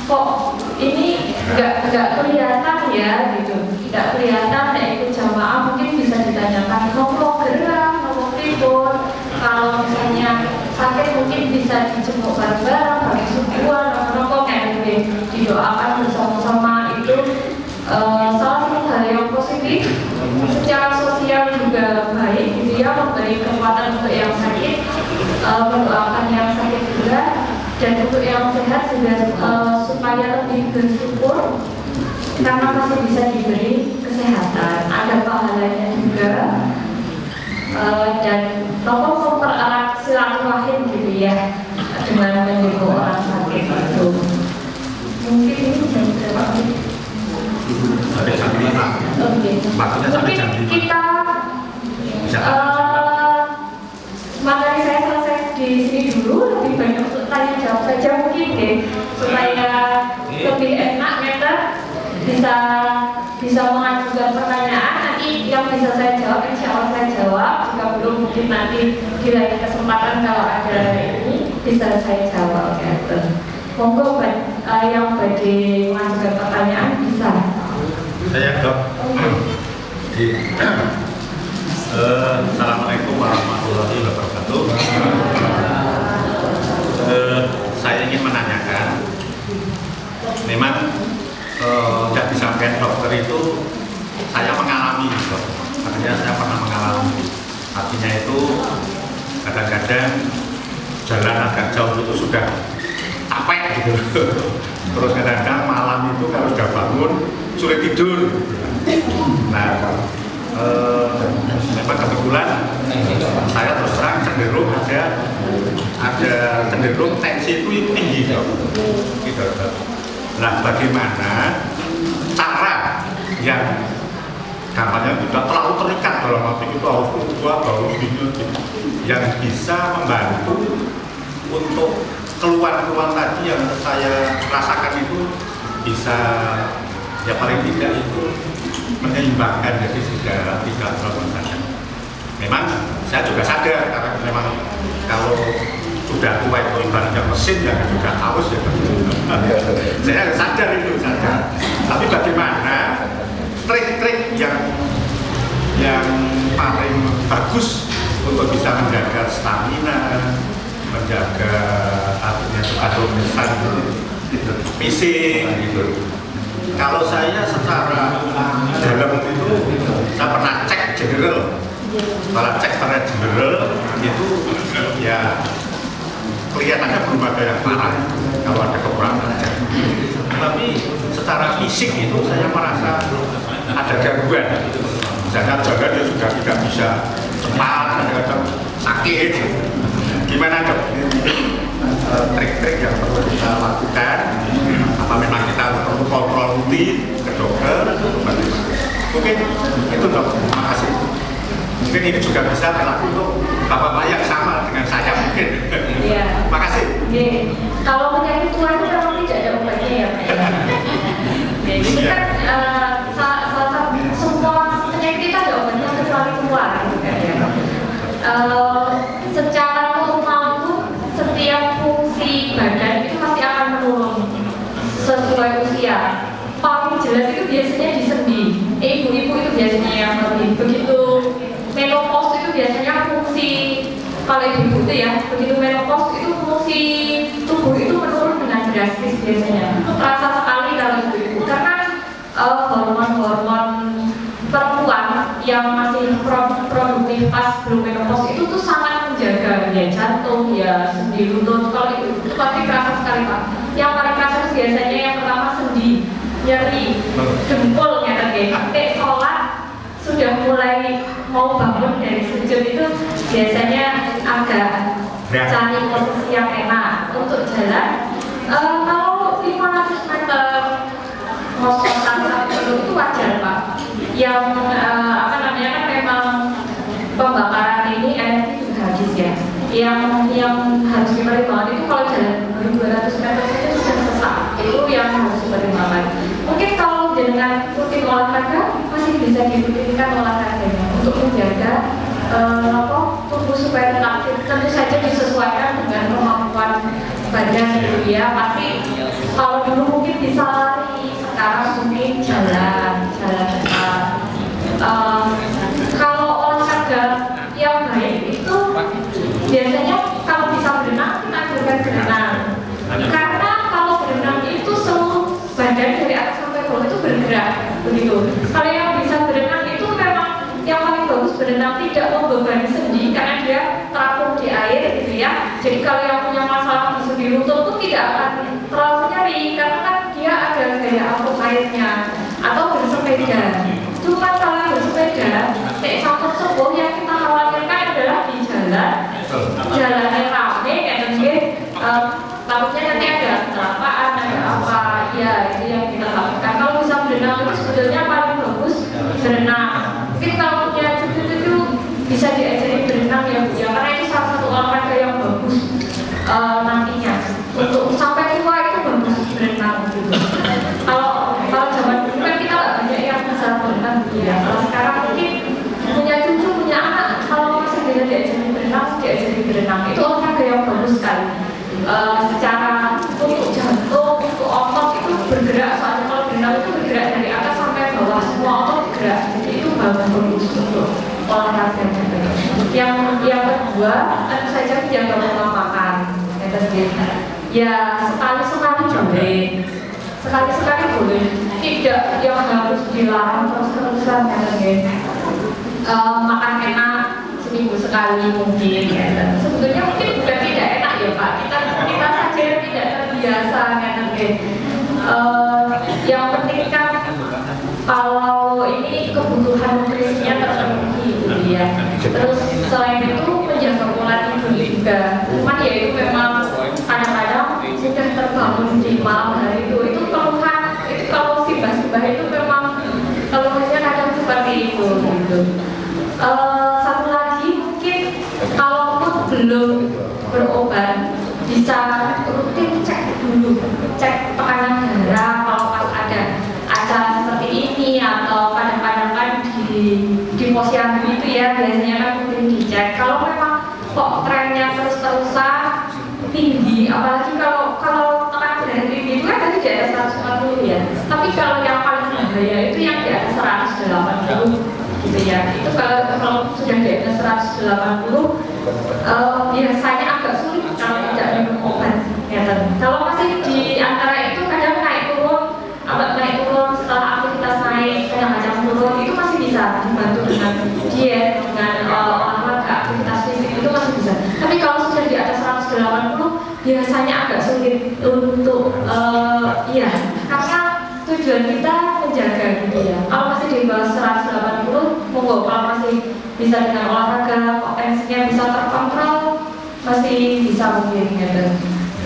kok ini nggak kelihatan ya gitu, nggak kelihatan nggak ikut jamaah, mungkin bisa ditanyakan ngomong gerak, ngomong tidur. Kalau misalnya sakit mungkin bisa dijenguk bareng-bareng, bagi subuhan, rokok kayak gitu, didoakan bersama-sama. Itu salah satu hal yang positif, secara sosial juga baik gitu ya, memberi kekuatan untuk yang sakit, mendoakan yang sakit juga, dan untuk yang sehat juga supaya lebih bersyukur karena masih bisa diberi kesehatan, ada pahalanya juga. Dan tokoh mempererat silaturahim gitu ya dengan menjenguk orang sakit itu. Mungkin ini jam berapa? Sampai jam 5. Oke. Mungkin kita materi saya selesai di sini dulu, lebih banyak untuk tanya jawab saja mungkin deh, supaya lebih enak kita bisa mengajukan pertanyaan. Nanti yang bisa saya jawab insya Allah saya jawab, jika belum mungkin nanti di lain kesempatan kalau ada ini bisa saya jawab gitu. Monggo yang bagi mengajukan pertanyaan bisa. Saya Dok. Assalamualaikum warahmatullahi wabarakatuh. Saya ingin menanyakan, memang tidak disampaikan dokter itu saya mengalami, dok. Artinya saya pernah mengalami. Artinya itu kadang-kadang jalan agak jauh itu sudah capek gitu. Terus kadang-kadang malam itu kalau sudah bangun sulit tidur. Nah, memang kebetulan saya terus terang cenderung ada cenderung tensi itu tinggi, dok. Gitu, dok. Nah, bagaimana cara yang kampanye tidak terlalu terikat dalam arti itu baru yang bisa membantu untuk keluhan-keluhan tadi yang saya rasakan itu bisa ya paling tidak itu menyeimbangkan, jadi tidak terlalu saja. Memang saya juga sadar karena memang kalau sudah tua itu ibaratnya mesin yang juga haus ya. Saya sadar itu sadar. Tapi bagaimana trik-trik yang paling bagus untuk bisa menjaga stamina, menjaga artinya kedominan fisik gitu. Kalau saya secara dalam itu saya pernah cek general, kalau cek secara general itu ya kelihatannya belum ada yang parah kalau ada kekurangan aja. Tapi secara fisik itu saya merasa ada gangguan. Misalnya jaga dia sudah tidak bisa cepat, kadang-kadang sakit. Gimana dok? Trik-trik yang perlu kita lakukan? Apa memang kita perlu kontrol rutin ke dokter? Mungkin itu dok. Terima kasih. Mungkin ini juga bisa berlaku untuk bapak-bapak yang sama dengan saya mungkin. Iya. Makasih. Kalau penyakit tua itu memang tidak ada obatnya ya Pak. Ya, itu kan salah satu semua penyakit itu ada obatnya kecuali tua gitu kan ya. Secara normal tuh setiap fungsi badan itu pasti akan menurun sesuai usia. Paling jelas itu biasanya di sendi. Ibu-ibu itu biasanya yang lebih begitu. Menopause itu biasanya fungsi kalau ibu itu ya, begitu menopause itu fungsi tubuh itu menurun dengan drastis biasanya. Terasa sekali kalau ibu karena hormon-hormon perempuan yang masih produktif pas belum menopause itu tuh sangat menjaga ya jantung, ya sendi lutut. Kalau itu pasti terasa sekali Pak. Yang paling terasa biasanya yang pertama sendi, nyeri, jempolnya tadi, sampai sholat sudah mulai mau bangun dari sujud itu biasanya agak cari posisi yang enak untuk jalan. Kalau 500 meter ngos-ngosan itu wajar Pak. Yang apa namanya kan memang pembakaran ini energi juga habis ya. Yang harus dipertimbangkan itu kalau jalan 200 meter saja sudah sesak. Itu yang harus dipertimbangkan. Mungkin kalau dengan rutin olahraga masih bisa dirutinkan olahraganya untuk menjaga tubuh supaya tetap fit. Tentu saja disesuaikan dengan kemampuan badan gitu ya. Pasti kalau dulu mungkin bisa lari, sekarang mungkin jalan cepat. Kalau olahraga yang baik itu biasanya kalau bisa berenang kita anjurkan berenang. Karena kalau berenang itu seluruh badan dari atas sampai bawah itu bergerak begitu. Kalau yang bisa berenang itu memang yang paling bagus berenang tidak membebani sendi karena dia terapung di air gitu ya. Jadi kalau yang punya masalah di sendi lutut pun tidak akan terlalu nyeri karena kan dia ada gaya arus airnya atau bersepeda. Cuma kalau yang bersepeda kayak satu sebuah yang kita khawatirkan adalah di jalan yang ramai kayak takutnya nanti ada kelapaan, ada apa, ya itu yang kita lakukan. Kalau bisa berenang itu sebetulnya paling bagus berenang. Mungkin kalau punya cucu-cucu bisa diajari berenang ya Bu ya, karena itu salah satu olahraga yang bagus nantinya untuk sampai tua itu bagus berenang gitu. Kalau zaman dulu kan kita nggak banyak yang bisa berenang gitu ya. Kalau sekarang mungkin punya cucu, punya anak, kalau masih bisa diajari berenang itu olahraga yang bagus sekali. Secara untuk jantung, untuk otot itu bergerak, soalnya kalau berenang itu bergerak dari atas sampai bawah semua otot bergerak, jadi itu bagus untuk olahraga. Yang kedua tentu saja menjaga pola makan. Ya sekali-sekali boleh, tidak yang harus dilarang terus-terusan makan enak seminggu sekali mungkin ya. Dan sebetulnya mungkin bukan tidak enak ya Pak, kita saja yang tidak terbiasa kan. Yang penting kan kalau ini kebutuhan nutrisinya terpenuhi gitu ya. Terus selain itu menjaga pola tidur juga. Cuman ya itu memang kadang-kadang sudah terbangun di malam hari itu keluhan itu kalau sibah-sibah itu memang keluhannya kadang seperti itu gitu. Satu lagi mungkin kalaupun belum berobat bisa rutin cek dulu, cek tekanan darah kalau pas ada acara seperti ini atau kadang-kadang kan di posyandu itu ya biasanya kan rutin dicek. Kalau memang kok trennya terus-terusan tinggi, apalagi kalau tekanan darah tinggi itu kan tadi di atas 140 ya. Tapi kalau yang paling bahaya itu yang di atas 180 gitu ya. Itu kalau sudah di atas 180 biasanya agak sulit kalau tidak minum obat. Kalau masih di antara itu kadang naik turun setelah aktivitas naik, kadang-kadang turun itu masih bisa dibantu dengan diet, dengan olahraga, aktivitas fisik itu masih bisa. Tapi kalau sudah di atas 180 biasanya agak sulit untuk karena tujuan kita menjaga gitu ya. Kalau masih di bawah 180 monggo, kalau masih bisa dengan olahraga, potensinya bisa terkontrol, masih bisa mungkin gitu.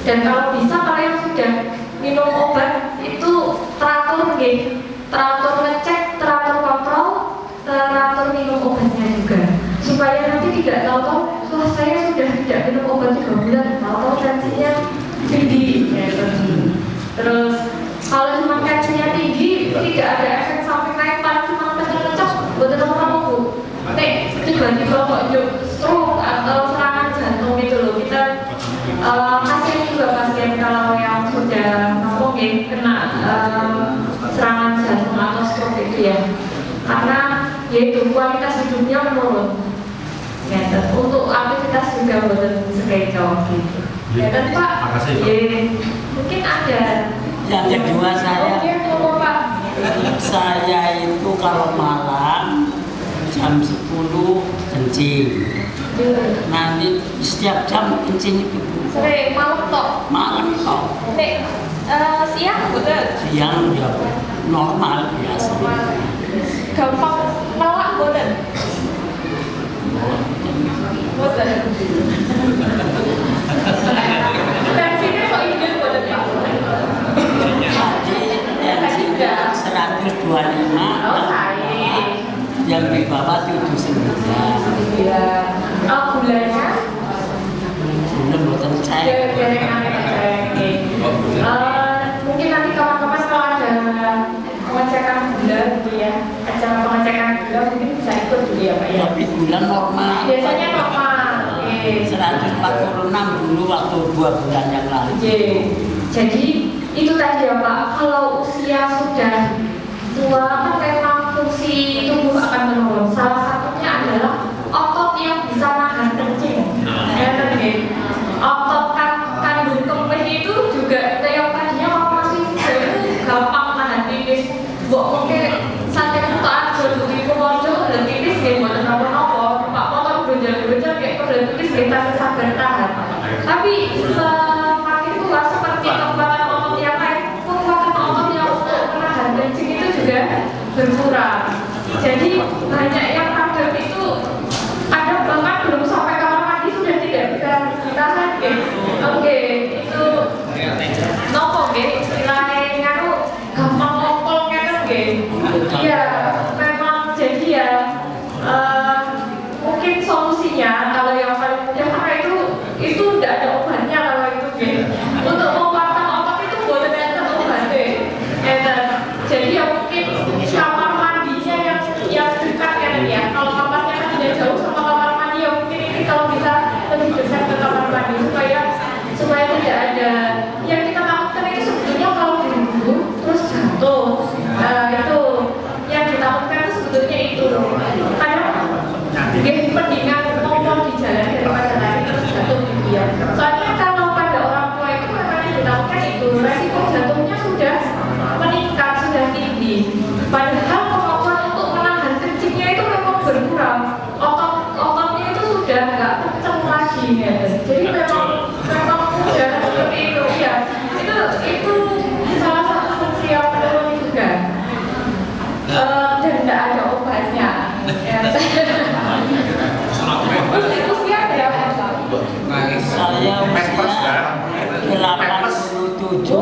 Dan kalau bisa kalian sudah minum obat itu teratur gitu, teratur ngecek, teratur kontrol, teratur minum obatnya juga, supaya nanti tidak tahu-tahu wah saya sudah tidak minum obat 3 bulan, tahu-tahu tensinya tinggi gitu. Terus kalau cuma tensinya tinggi tidak ada efek samping naik, paling cuma kencang-kencang buat teman-teman bu. Tiba-tiba kok stroke atau serangan jantung gitu loh. Kita kasihan juga pasien kalau yang sudah mungkin kena serangan jantung atau stroke itu ya, karena yaitu kualitas hidupnya menurun. Ya, untuk aktivitas juga buatan sekecoh gitu. Ya kan Pak? Mungkin ada. Yang kedua Pak. Saya itu kalau malam jam 10 kencing. Nanti setiap jam kencing itu. Sering malam tok. Malam tok. Siang betul. Siang ya normal biasa. Gampang nolak boten. Boten. Tensinya kok ini boten Pak. Tadi tensinya 125. Oh saya. Yang di bawah 79. Iya. Oh gulanya? Belum boten saya. Mungkin nanti kawan-kawan kalau ada pengecekan gula gitu ya, acara pengecekan gula mungkin bisa ikut dulu ya Pak ya. Tapi gula normal. Biasanya normal. 146 dulu waktu 2 bulan yang lalu. Jadi itu tadi ya Pak, kalau usia sudah tua kan memang fungsi tubuh akan menurun. Salah satunya adalah otot yang bisa nahan kencing. Otot kandung kemih itu juga yang tadinya kalau masih muda itu gampang nahan pipis. Mungkin sampai putaan jodoh di Purworejo dan pipis ya buat nopo-nopo. Pak potong berunjal-berunjal kayak udah pipis kita bisa bertahan. Tapi semakin tua seperti kekuatan otot yang lain, kekuatan otot yang untuk menahan kencing itu juga berkurang. Jadi banyak yang kadang itu ada bahkan belum sampai kamar mandi sudah tidak bisa ditahan Oke, itu nopo istilahnya ngaruh gampang ngopol Iya, memang jadi ya mungkin solusinya kalau yang paling mudah karena itu tidak ada obatnya kalau itu untuk menguatkan otot itu boleh ada obatnya. Jadi ya mungkin kamar mandinya yang dekat ya. Kalau kamarnya kan tidak jauh sama kamar mandi ya mungkin ini kalau bisa lebih dekat ke kamar mandi supaya tidak ada yang kita takutkan itu sebetulnya kalau buru-buru terus jatuh. Itu yang ditakutkan itu sebetulnya itu kadang pendingan ngomong di jalan daripada lari terus jatuh gitu ya. Soalnya kalau pada orang tua itu memang yang ditakutkan itu resiko jatuhnya sudah meningkat, sudah tinggi. Padahal kemampuan untuk menahan kencingnya itu memang berkurang. Ototnya itu sudah nggak kenceng lagi ya. Jadi memang udah seperti itu ya. Itu salah satu fungsi yang menurun juga. Dan tidak ada obatnya. Usia berapa Pak? Saya usia 87 1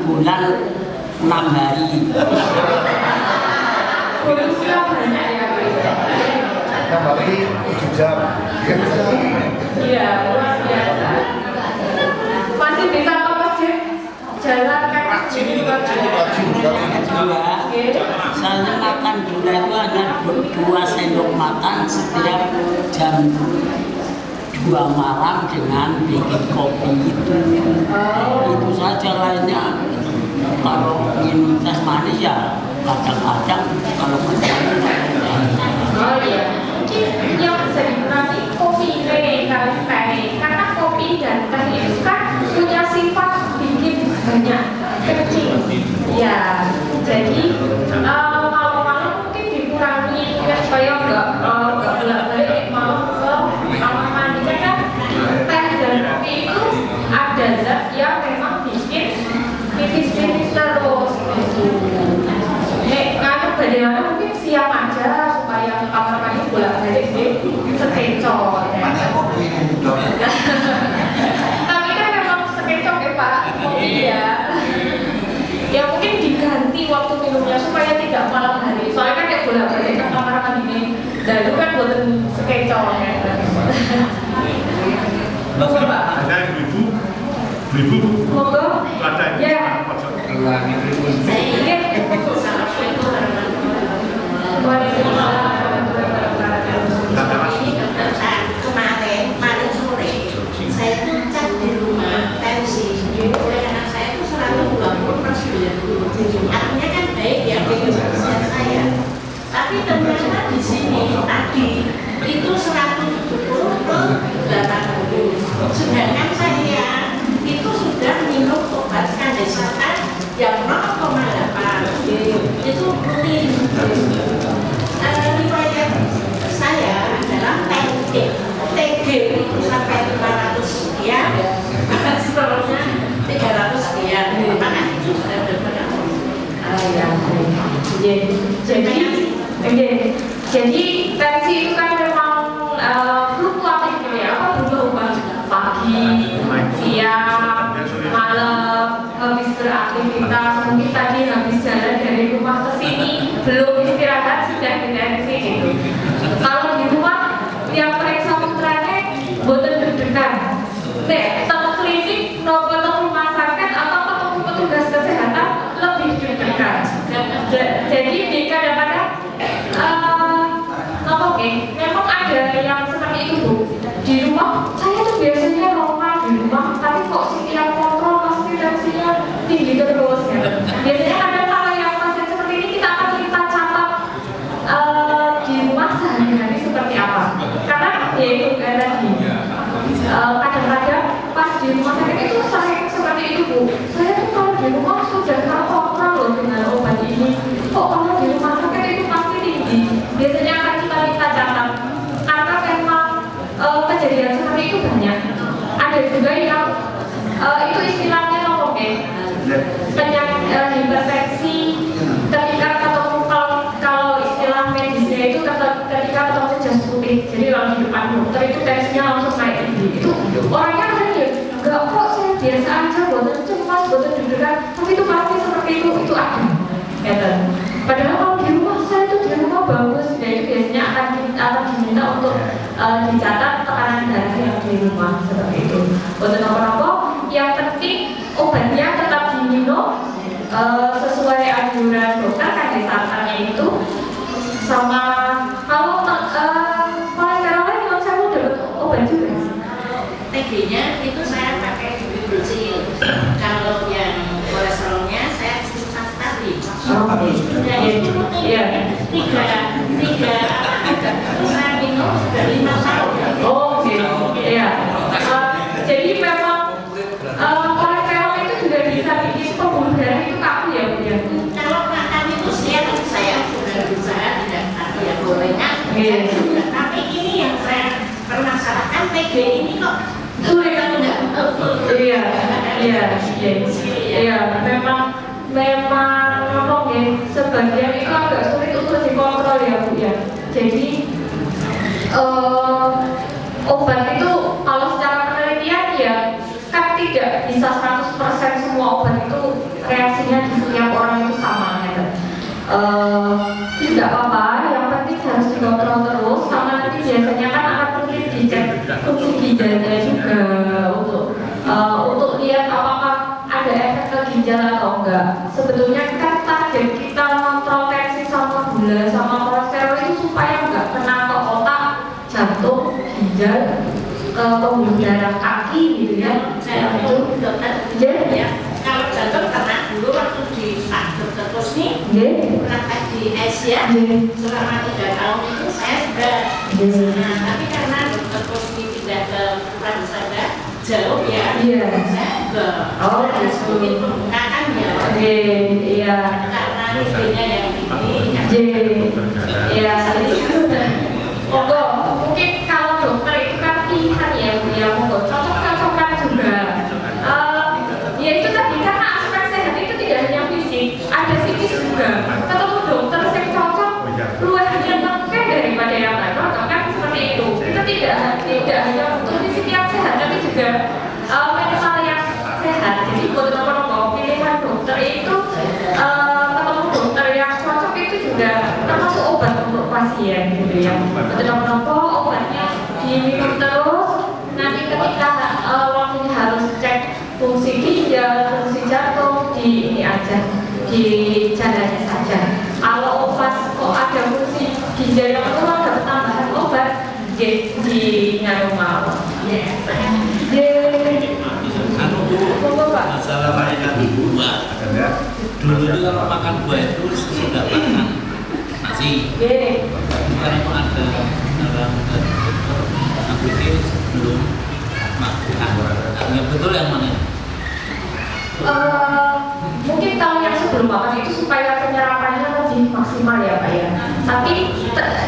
bulan 6 hari. Usia banyak ya Pak? Berarti 7 jam. Iya, luar biasa. Masih bisa ke masjid? Jalan kaki juga Saya makan gula itu hanya 2 sendok makan setiap jam 2 malam dengan bikin kopi itu. Itu saja, lainnya kalau minum teh manis ya kadang-kadang kalau kecuali. Oh iya, mungkin yang bisa dikurangi kopi ini karena kopi dan dan teh itu kan punya sifat bikin banyak kencing. Ya, jadi malam-malam mungkin dikurangi ya supaya nggak bolak-balik malam ke kamar mandi kan teh dan kopi itu ada zat yang memang bikin pipis terus gitu. Kalau bagaimana mungkin siang aja supaya ke kamar mandi bolak-balik sekencok ya. Tapi kan memang sekencok ya Pak. Iya. Ya mungkin diganti waktu minumnya supaya tidak malam hari. Soalnya kan kayak bolak-balik ke kamar mandi ini. Dan itu kan buatan sekencok ya. Monggo Pak. Ada ibu. Monggo. Ada. Ya. Saya ingin kemarin sore saya tuh cek di rumah tensi oleh anak saya itu 120/90. Artinya kan baik ya bagi kesehatan saya. Tapi ternyata di sini tadi itu 170/80. Sedangkan saya itu sudah minum obat kandesatan yang 0,8. Itu rutin. Riwayat saya adalah TG itu sampai 500 sekian, seterusnya 300 sekian. Maka itu sudah benar. Jadi tensi itu kan memang fluktuatif ya, berubah pagi, siang, malam, habis beraktivitas, mungkin tadi habis jalan dari rumah ke sini belum istirahat sudah di tensi gitu. Kalau di rumah yang periksa putranya boten deg-degan. Nek teng klinik nopo teng rumah sakit atau ketemu petugas kesehatan lebih deg-degan. Jadi di kadang-kadang memang ada yang seperti itu Bu. Di rumah saya tuh biasanya normal di rumah, tapi kok setiap kontrol pasti tensinya tinggi terus ya. Biasanya kadang kalau yang pasien seperti ini kita akan catat di rumah sehari-hari seperti apa. Karena ya itu kayak tadi kadang-kadang pas di rumah sakit itu sering seperti itu Bu. Saya tuh kalau di rumah sudah terkontrol loh dengan obat ini. Kok kalau di rumah sakit itu pasti tinggi. Biasanya akan kita minta catat karena memang kejadian seperti itu banyak. Ada juga yang itu istilahnya penyakit hipertensi ketika ketemu kalau istilah medisnya itu ketika ketemu jas putih. Jadi kalau di depan dokter itu tensinya langsung naik tinggi. Itu orangnya kan ya enggak kok saya biasa aja, boten cemas, boten deg-degan, tapi itu pasti seperti itu ada. Padahal kalau di rumah saya itu di rumah bagus, jadi biasanya akan diminta untuk dicatat tekanan darah yang di rumah seperti itu. Boten apa-apa, yang penting obatnya tetap diminum sesuai anjuran dokter kandesatannya itu. Sama kalau kolesterol yang saya mau dapat obat juga. TG-nya itu saya pakai kecil. Kalau yang kolesterolnya saya simpan tadi. Sudah itu rutin. Tiga saya minum sudah 5 tahun. Oh, iya. Jadi memang kolesterol itu juga bisa bikin pembuluh darah itu kaku ya Bu ya. Kalau makan itu siang saya sudah berusaha tidak ya gorengan. Tapi ini yang saya permasalahkan TG ini kok sulit kan enggak? Iya, memang ngomong ya, sebagian itu agak sulit untuk dikontrol ya Bu ya. Jadi obat itu kalau secara penelitian ya kan tidak bisa 100% semua obat itu reaksinya di setiap orang itu sama ya. Tidak apa-apa, yang penting harus dikontrol terus. Sama nanti biasanya kan akan mungkin dicek fungsi ginjalnya juga untuk lihat apakah ada efek ke ginjal atau enggak. Sebetulnya kan target kita kontrol tensi sama gula sama kolesterol itu supaya enggak kena ke otak, jantung, ginjal, ke pembuluh darah kaki gitu ya. saya itu dokter ya. Kalau jantung kena dulu waktu di Pak Dokter Kusni praktek di Asia selama 3 tahun itu saya sudah. Nah, tapi karena Dokter Kusni pindah ke Pradesada jauh ya. Iya. Saya ke mungkin pembukaan ya. Iya. Karena idenya yang ini. Iya. Monggo, mungkin kalau dokter itu kan pilihan ya, ya monggo cocok-cocokan juga. Ya itu tadi karena aspek sehat itu tidak hanya fisik, ada psikis juga. Ketemu dokter yang cocok, luar biasa daripada yang nggak cocok kan seperti itu. Kita tidak hanya untuk fisik yang sehat, tapi juga mental yang sehat. Jadi buat teman-teman pilihan dokter itu ketemu dokter yang cocok itu juga termasuk obat untuk pasien gitu ya. Teman-teman obatnya diminum terus. Nanti ketika waktunya harus cek fungsi ginjal, fungsi jantung di ini aja, di jalannya saja. Kalau pas kok ada fungsi ginjal yang kurang dapat tambahan obat di nganu mau. Masalah mereka buah. Dulu itu kalau makan buah itu sudah makan nasi. Bukan ada orang pikir sebelum makan. Yang betul yang mana? Mungkin kalau yang sebelum makan itu supaya penyerapannya lebih maksimal ya Pak ya. Tapi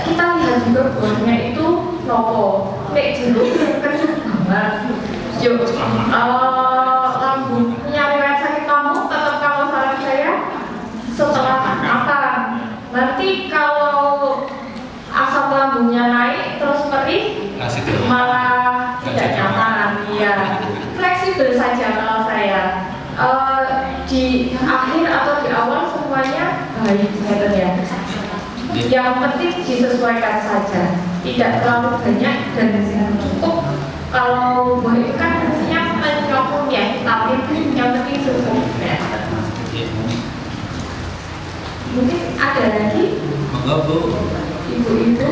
kita lihat juga buahnya itu nopo, kayak jeruk kenceng banget. Lambungnya riwayat sakit lambung tetap kalau saran saya setelah makan. Nanti kalau asam lambungnya naik terus perih malah tidak nyaman. Iya, fleksibel saja kalau saya. Di akhir atau di awal semuanya baik gitu ya. Yang penting disesuaikan saja, tidak terlalu banyak dan cukup. Kalau buah itu kan fungsinya menyokong ya, tapi yang penting cukup ya. Mungkin ada lagi? Enggak Bu. Ibu-ibu.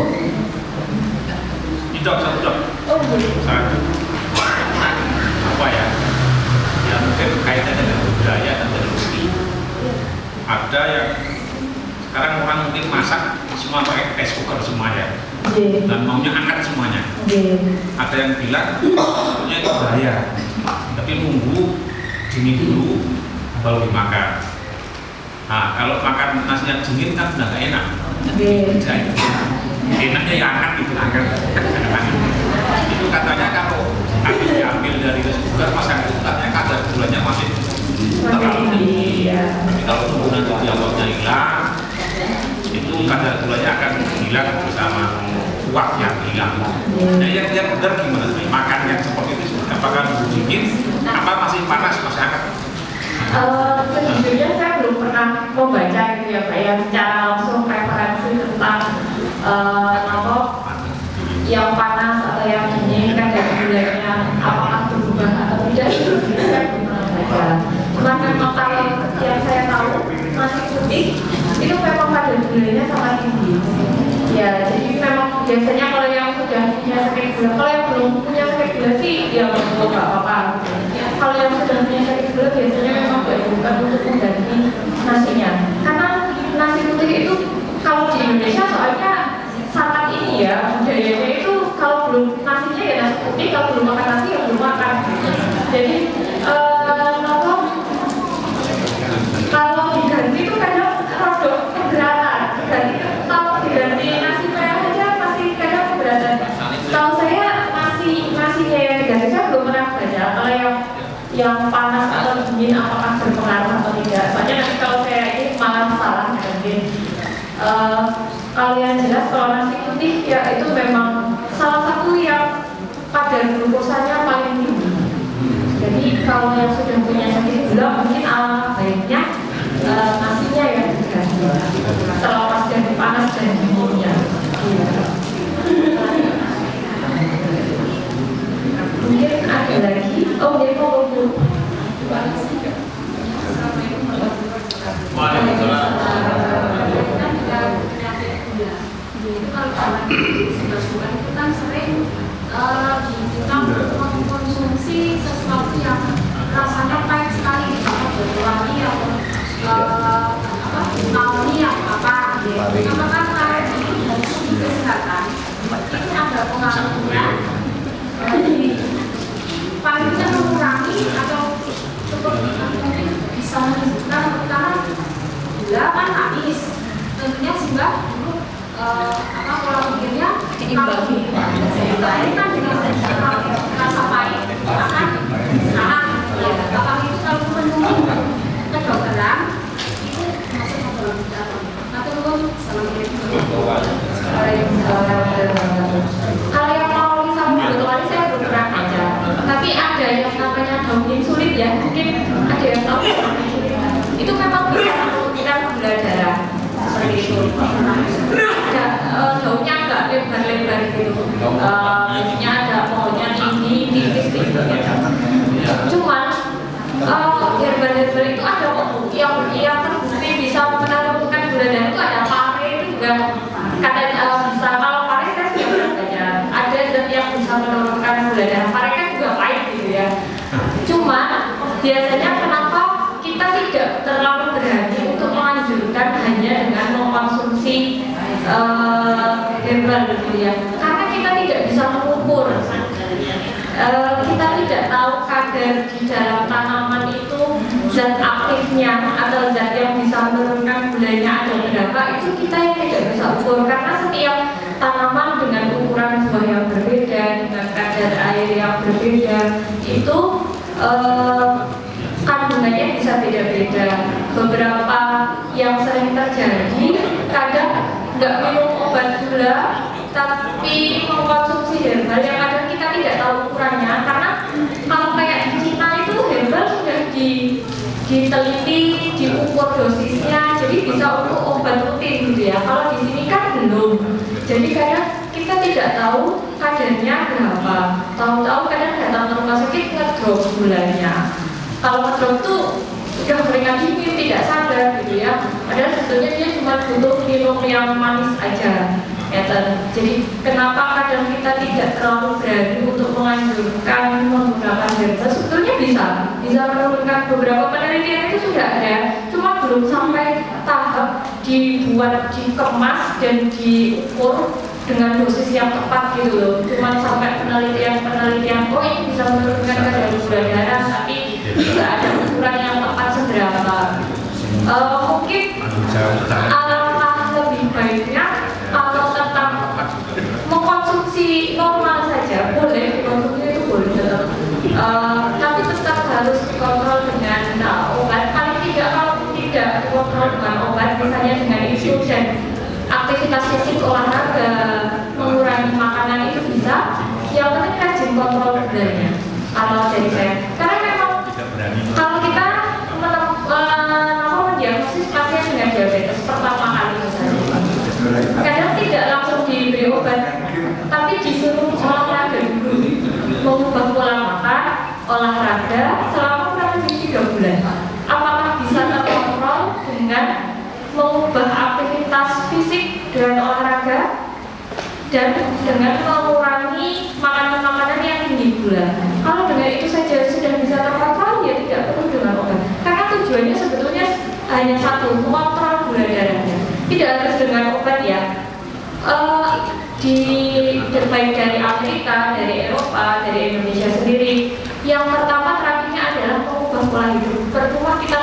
Dok. Oh Bu. Apa ya? Yang mungkin kaitannya dengan budaya dan teknologi. Ada yang sekarang orang mungkin masak semua pakai rice cooker semuanya. Dan maunya angkat semuanya. Ada yang bilang punya itu bahaya, tapi nunggu dingin dulu baru dimakan. Nah kalau makan nasinya dingin kan udah gak enak. Enaknya ya angkat gitu angkat. Itu katanya kalau habis diambil dari rice cooker masak itu katanya kadar gulanya masih terlalu tinggi. Tapi kalau tunggu nanti dialognya hilang, itu kadar gulanya akan hilang bersama kuah yang hilang. Nah yang benar gimana sih? Makan yang seperti itu apakah nunggu dingin? Apa masih panas masih hangat? Sejujurnya saya belum pernah membaca gitu ya Pak ya secara langsung preferensi tentang apa yang panas atau yang dingin kan dari gulanya apakah berubah atau tidak itu saya belum pernah baca. Cuman memang kalau yang saya tahu nasi putih itu memang kadar gulanya sangat tinggi. Ya jadi memang biasanya kalau yang sudah punya sakit gula, kalau yang belum punya sakit gula sih ya nggak apa-apa. Kalau yang sudah punya sakit gula biasanya memang dianjurkan untuk mengganti nasinya. Karena nasi putih itu kalau di Indonesia soalnya sangat ini ya budayanya itu kalau belum nasinya ya nasi putih, kalau belum makan nasi ya belum makan. Jadi kalau diganti itu kadang rodok keberatan. Kalau diganti nasi merah aja masih kadang keberatan. Kalau saya nasinya yang diganti saya belum pernah baca. Kalau yang panas atau dingin apakah berpengaruh atau tidak. Soalnya nanti kalau saya ini malah salah mungkin. Kalau yang jelas kalau nasi putih ya itu memang salah satu yang kadar glukosanya paling tinggi. Jadi kalau yang sudah punya sakit gula mungkin alangkah baiknya nasinya yang diganti terlepas dari panas dan dinginnya. Mungkin ada lagi. Oh, dia mau dulu. Itu kan sering kita mengkonsumsi sesuatu yang rasanya pahit sekali, misalnya berwangi atau nauni atau apa. Apakah kalian itu dari segi kesehatan itu ada pengaruhnya? Paling sama disebutkan pertama gula kan manis, tentunya si Mbak dulu pola pikirnya diimbangi kan dengan rasa pahit akan salah ya. Bapak itu kalau menunggu kedokteran itu masih kalau yang mau sama kebetulan saya belum pernah aja, tapi ada yang namanya daun insulin ya, mungkin ada yang tahu itu memang bisa menurunkan gula darah seperti itu. Ada daunnya agak lebar-lebar gitu, biasanya ada pohonnya tinggi, tipis gitu. Cuman herbal-herbal itu ada yang terbukti bisa menurunkan gula darah itu ada pare itu juga katanya bisa. Kalau pare saya sudah pernah baca ada zat yang bisa menurunkan gula darah. Pare kan juga pahit gitu ya. Cuma biasanya kenapa kita tidak terlalu berani untuk menganjurkan hanya dengan mengkonsumsi herbal gitu ya, karena kita tidak bisa mengukur. Kita tidak tahu kadar di dalam tanaman itu zat aktifnya atau zat yang bisa menurunkan gulanya ada berapa, itu kita yang tidak bisa ukur karena setiap tanaman dengan ukuran buah yang berbeda, dengan kadar air yang berbeda, itu kandungannya bisa beda-beda. Beberapa yang sering terjadi kadang nggak minum obat gula tapi mengkonsumsi herbal yang kadang kita tidak tahu ukurannya, karena kalau kayak di Cina itu herbal sudah diteliti, diukur dosisnya, jadi bisa untuk obat rutin gitu ya. Kalau di sini kan belum, jadi kadang kita tidak tahu kadarnya berapa. Tahu-tahu kadang datang ke rumah sakit ngedrop gulanya. Kalau ngedrop tuh udah keringat dingin, tidak sadar gitu ya. Padahal sebetulnya dia cuma butuh minum yang manis aja. Jadi kenapa kadang kita tidak terlalu berani untuk menganjurkan menggunakan herbal? Sebetulnya bisa menurunkan. Beberapa penelitian itu sudah ada, cuma belum sampai tahap dibuat, dikemas dan diukur dengan dosis yang tepat gitu loh. Cuma sampai penelitian oh ini bisa menurunkan kadar gula darah, tapi tidak ada ukuran yang tepat seberapa. Mungkin alangkah lebih baiknya kalau tentang mengkonsumsi normal saja, boleh konsumsi itu boleh tetap, tapi tetap harus dikontrol dengan obat. Paling tidak kalau tidak dikontrol dengan obat, misalnya dengan itu dan aktivitas fisik, olahraga, mengurangi makanan itu bisa. Yang penting rajin kontrol gulanya. Kalau dari saya, karena memang kalau kita mendiagnosis pasien dengan diabetes pertama kali misalnya, kadang tidak langsung diberi obat, tapi disuruh olahraga dulu, mengubah pola makan, olahraga selama kurang lebih 3 bulan. Apakah bisa terkontrol dengan mengubah aktivitas fisik dengan olahraga dan dengan mengurangi makanan-makanan yang tinggi gula? Kalau dengan itu saja sudah bisa terkontrol, ya tidak perlu dengan obat. Karena tujuannya sebetulnya hanya satu, mengontrol gula darahnya. Tidak harus dengan obat ya. Baik dari Amerika, dari Eropa, dari Indonesia sendiri, yang pertama terapinya adalah mengubah pola hidup. Pertama kita